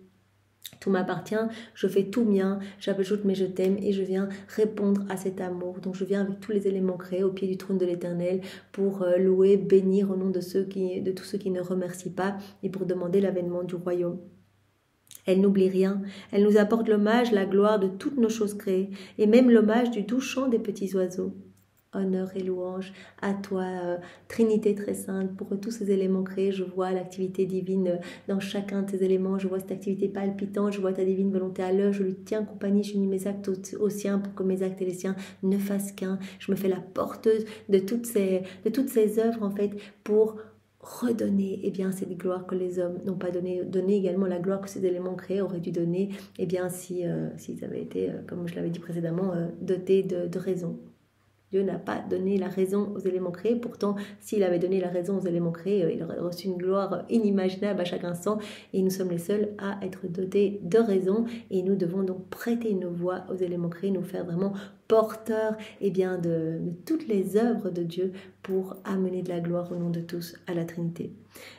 A: Tout m'appartient, je fais tout mien, j'ajoute mes je t'aime et je viens répondre à cet amour. Donc je viens avec tous les éléments créés au pied du trône de l'Éternel pour louer, bénir au nom de tous ceux qui ne remercient pas et pour demander l'avènement du royaume. Elle n'oublie rien, elle nous apporte l'hommage, la gloire de toutes nos choses créées et même l'hommage du doux chant des petits oiseaux. Honneur et louange à toi, Trinité très sainte, pour tous ces éléments créés. Je vois l'activité divine dans chacun de ces éléments. Je vois cette activité palpitante. Je vois ta divine volonté à l'œuvre. Je lui tiens compagnie. Je unis mes actes aux siens pour que mes actes et les siens ne fassent qu'un. Je me fais la porteuse de toutes ces œuvres, en fait, pour redonner cette gloire que les hommes n'ont pas donné également la gloire que ces éléments créés auraient dû donner, s'ils avaient été, comme je l'avais dit précédemment, dotés de raison. Dieu n'a pas donné la raison aux éléments créés. Pourtant, s'il avait donné la raison aux éléments créés, il aurait reçu une gloire inimaginable à chaque instant. Et nous sommes les seuls à être dotés de raison. Et nous devons donc prêter nos voix aux éléments créés, nous faire vraiment porteurs de toutes les œuvres de Dieu pour amener de la gloire au nom de tous à la Trinité.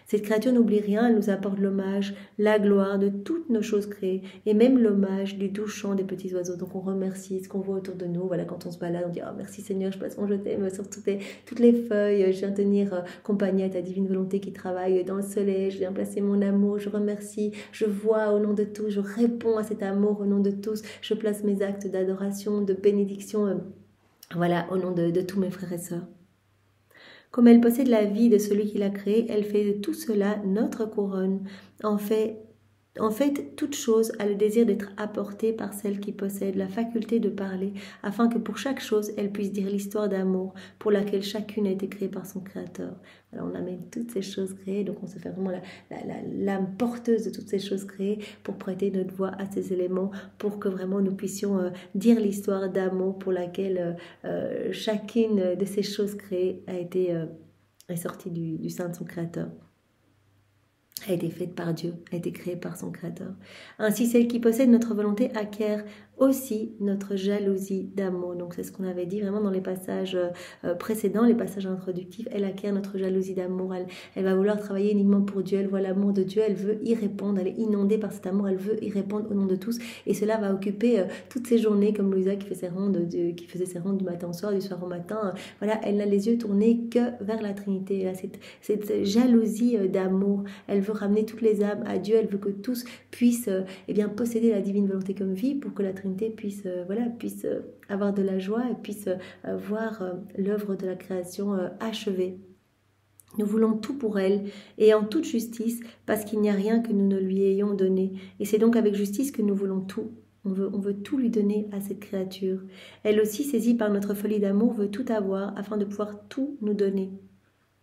A: Cette créature n'oublie rien, elle nous apporte l'hommage, la gloire de toutes nos choses créées et même l'hommage du doux chant des petits oiseaux. Donc on remercie ce qu'on voit autour de nous. Voilà, quand on se balade, on dit « Oh merci Seigneur, je place mon je t'aime sur toutes les feuilles. Je viens tenir compagnie à ta divine volonté qui travaille dans le soleil. Je viens placer mon amour, je remercie, je vois au nom de tous, je réponds à cet amour au nom de tous. Je place mes actes d'adoration, de bénédiction, au nom de tous mes frères et sœurs. » Comme elle possède la vie de celui qui l'a créée, elle fait de tout cela notre couronne. En fait, toute chose a le désir d'être apportée par celle qui possède la faculté de parler, afin que pour chaque chose, elle puisse dire l'histoire d'amour pour laquelle chacune a été créée par son Créateur. Alors on amène toutes ces choses créées, donc on se fait vraiment l'âme porteuse de toutes ces choses créées pour prêter notre voix à ces éléments, pour que vraiment nous puissions dire l'histoire d'amour pour laquelle chacune de ces choses créées est sortie du sein de son Créateur. A été faite par Dieu, a été créée par son Créateur. Ainsi, celle qui possède notre volonté acquiert aussi notre jalousie d'amour. Donc c'est ce qu'on avait dit vraiment dans les passages précédents, les passages introductifs. Elle acquiert notre jalousie d'amour. Elle va vouloir travailler uniquement pour Dieu. Elle voit l'amour de Dieu. Elle veut y répondre. Elle est inondée par cet amour. Elle veut y répondre au nom de tous. Et cela va occuper toutes ses journées, comme Louisa qui faisait ses rondes du matin au soir, du soir au matin. Elle n'a les yeux tournés que vers la Trinité. Elle a cette jalousie d'amour. Elle veut ramener toutes les âmes à Dieu. Elle veut que tous puissent posséder la divine volonté comme vie pour que la Trinité puisse avoir de la joie et puisse voir l'œuvre de la création achevée. Nous voulons tout pour elle et en toute justice parce qu'il n'y a rien que nous ne lui ayons donné. Et c'est donc avec justice que nous voulons tout. On veut tout lui donner à cette créature. Elle aussi, saisie par notre folie d'amour, veut tout avoir afin de pouvoir tout nous donner.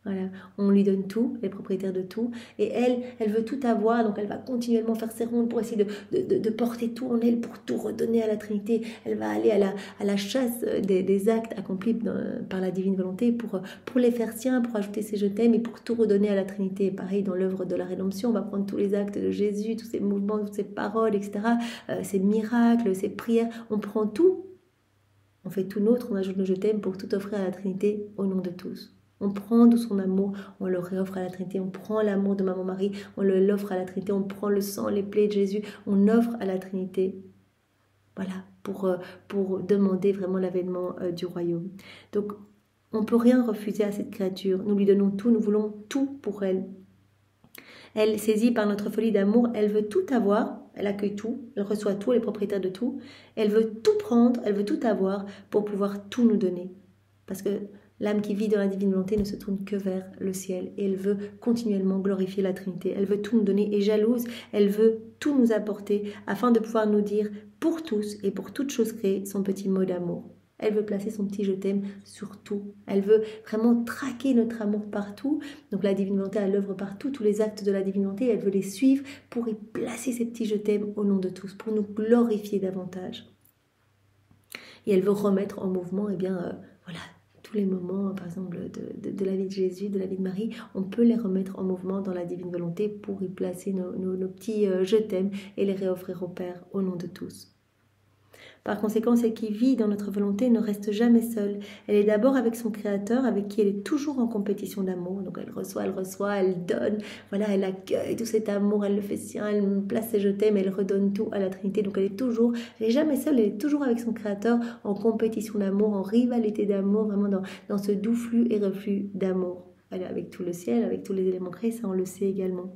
A: Voilà, on lui donne tout, les propriétaires de tout, et elle veut tout avoir, donc elle va continuellement faire ses rondes pour essayer de porter tout en elle, pour tout redonner à la Trinité. Elle va aller à la chasse des actes accomplis par la divine volonté pour les faire siens, pour ajouter ses je t'aime et pour tout redonner à la Trinité. Pareil, dans l'œuvre de la rédemption, on va prendre tous les actes de Jésus, tous ses mouvements, toutes ses paroles, etc., ses miracles, ses prières, on prend tout, on fait tout nôtre, on ajoute nos je t'aime pour tout offrir à la Trinité au nom de tous. On prend de son amour, on le réoffre à la Trinité, on prend l'amour de Maman Marie, on l'offre à la Trinité, on prend le sang, les plaies de Jésus, on offre à la Trinité. Voilà, pour demander vraiment l'avènement du royaume. Donc, on ne peut rien refuser à cette créature. Nous lui donnons tout, nous voulons tout pour elle. Elle, saisie par notre folie d'amour, elle veut tout avoir, elle accueille tout, elle reçoit tout, elle est propriétaire de tout. Elle veut tout prendre, elle veut tout avoir pour pouvoir tout nous donner. Parce que l'âme qui vit dans la divine volonté ne se tourne que vers le ciel et elle veut continuellement glorifier la Trinité. Elle veut tout nous donner et jalouse, elle veut tout nous apporter afin de pouvoir nous dire pour tous et pour toutes choses créées son petit mot d'amour. Elle veut placer son petit je t'aime sur tout. Elle veut vraiment traquer notre amour partout. Donc la divine volonté, elle œuvre partout, tous les actes de la divine volonté, elle veut les suivre pour y placer ses petits je t'aime au nom de tous, pour nous glorifier davantage. Et elle veut remettre en mouvement, voilà, tous les moments, par exemple, de la vie de Jésus, de la vie de Marie, on peut les remettre en mouvement dans la divine volonté pour y placer nos petits je t'aime et les réoffrir au Père au nom de tous. Par conséquent, celle qui vit dans notre volonté ne reste jamais seule. Elle est d'abord avec son Créateur, avec qui elle est toujours en compétition d'amour. Donc elle reçoit, elle donne, voilà, elle accueille tout cet amour, elle le fait sien, elle place ses je t'aime, elle redonne tout à la Trinité. Donc elle est jamais seule, elle est toujours avec son Créateur, en compétition d'amour, en rivalité d'amour, vraiment dans ce doux flux et reflux d'amour. Elle est avec tout le ciel, avec tous les éléments créés, ça on le sait également.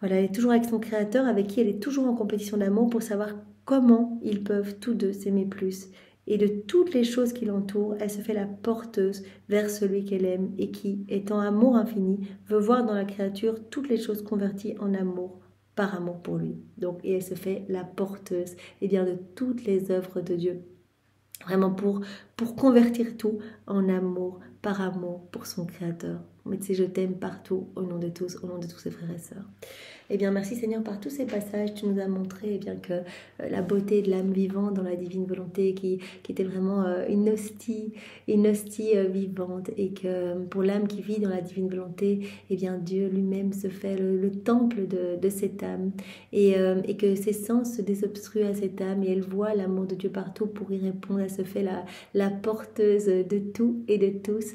A: Voilà, elle est toujours avec son Créateur, avec qui elle est toujours en compétition d'amour pour savoir comment ils peuvent tous deux s'aimer plus. Et de toutes les choses qui l'entourent, elle se fait la porteuse vers celui qu'elle aime et qui, étant amour infini, veut voir dans la créature toutes les choses converties en amour, par amour pour lui. Donc, et elle se fait la porteuse de toutes les œuvres de Dieu. Vraiment pour convertir tout en amour, par amour pour son Créateur. Mettre ses je t'aime partout, au nom de tous ses frères et sœurs. Merci Seigneur, par tous ces passages, tu nous as montré que la beauté de l'âme vivante dans la divine volonté qui était vraiment une hostie vivante, et que pour l'âme qui vit dans la divine volonté, Dieu lui-même se fait le temple de cette âme, et que ses sens se désobstruent à cette âme et elle voit l'amour de Dieu partout pour y répondre. Elle se fait la porteuse de tout et de tous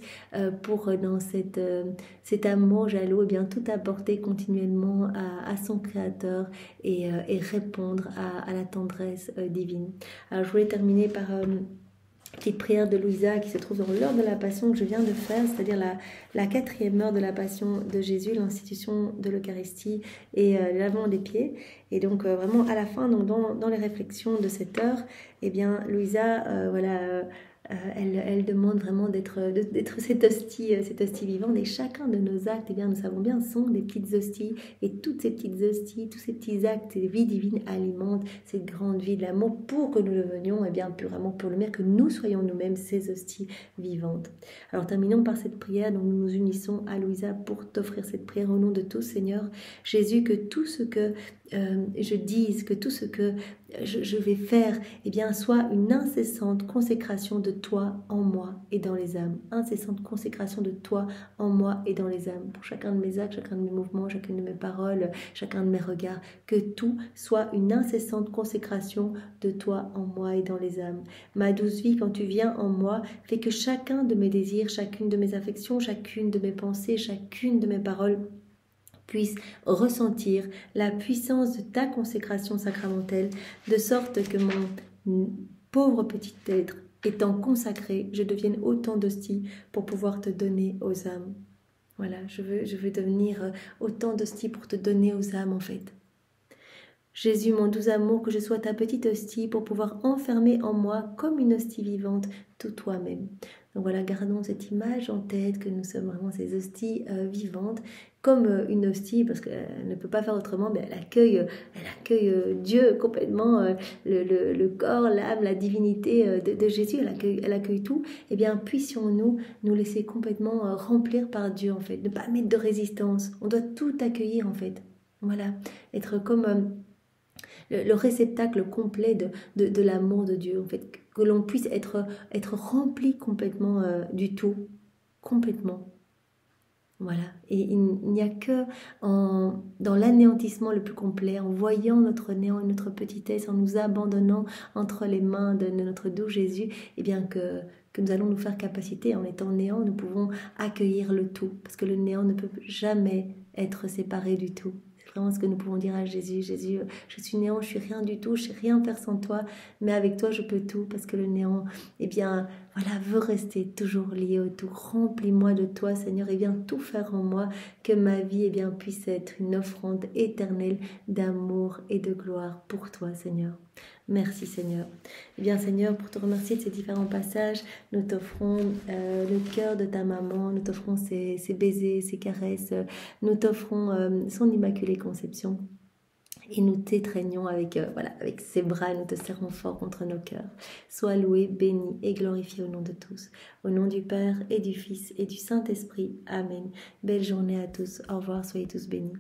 A: pour dans cet amour jaloux, tout apporter continuellement à son Créateur et répondre à la tendresse divine. Alors je voulais terminer par petite prière de Louisa qui se trouve dans l'heure de la Passion que je viens de faire, c'est-à-dire la 4e heure de la Passion de Jésus, l'institution de l'Eucharistie et le lavement des pieds. Et donc vraiment à la fin, donc dans les réflexions de cette heure, Louisa, elle demande vraiment d'être cette hostie vivante, et chacun de nos actes, nous savons bien, sont des petites hosties, et toutes ces petites hosties, tous ces petits actes de vie divine alimentent cette grande vie de l'amour pour que nous devenions pur amour pour le Père, que nous soyons nous-mêmes ces hosties vivantes. Alors terminons par cette prière, donc nous nous unissons à Louisa pour t'offrir cette prière au nom de tous. Seigneur Jésus, que tout ce que je dise, que tout ce que je vais faire, soit une incessante consécration de toi en moi et dans les âmes. Incessante consécration de toi en moi et dans les âmes. Pour chacun de mes actes, chacun de mes mouvements, chacune de mes paroles, chacun de mes regards. Que tout soit une incessante consécration de toi en moi et dans les âmes. Ma douce vie, quand tu viens en moi, fais que chacun de mes désirs, chacune de mes affections, chacune de mes pensées, chacune de mes paroles puisse ressentir la puissance de ta consécration sacramentelle, de sorte que mon pauvre petit être étant consacré, je devienne autant d'hosties pour pouvoir te donner aux âmes. Voilà, je veux devenir autant d'hosties pour te donner aux âmes en fait. Jésus, mon doux amour, que je sois ta petite hostie pour pouvoir enfermer en moi comme une hostie vivante tout toi-même. Donc voilà, gardons cette image en tête, que nous sommes vraiment ces hosties vivantes, comme une hostie, parce qu'elle ne peut pas faire autrement, mais elle accueille Dieu complètement, le corps, l'âme, la divinité de Jésus, elle accueille tout. Puissions-nous nous laisser complètement remplir par Dieu en fait, ne pas mettre de résistance, on doit tout accueillir en fait. Voilà, être comme le réceptacle complet de l'amour de Dieu, en fait, que l'on puisse être rempli complètement du tout, complètement. Voilà, et il n'y a que dans l'anéantissement le plus complet, en voyant notre néant et notre petitesse, en nous abandonnant entre les mains de notre doux Jésus, que nous allons nous faire capacité. En étant néant, nous pouvons accueillir le tout, parce que le néant ne peut jamais être séparé du tout. C'est vraiment ce que nous pouvons dire à Jésus. Jésus, je suis néant, je suis rien du tout, je ne sais rien faire sans toi, mais avec toi je peux tout, parce que le néant, veut rester toujours lié au tout. Remplis-moi de toi, Seigneur, et viens tout faire en moi, que ma vie puisse être une offrande éternelle d'amour et de gloire pour toi, Seigneur. Merci Seigneur. Seigneur, pour te remercier de ces différents passages, nous t'offrons le cœur de ta maman, nous t'offrons ses baisers, ses caresses, nous t'offrons son immaculée conception. et nous t'étreignons avec, avec ses bras, nous te serrons fort contre nos cœurs. Sois loué, béni et glorifié au nom de tous. Au nom du Père et du Fils et du Saint-Esprit. Amen. Belle journée à tous. Au revoir, soyez tous bénis.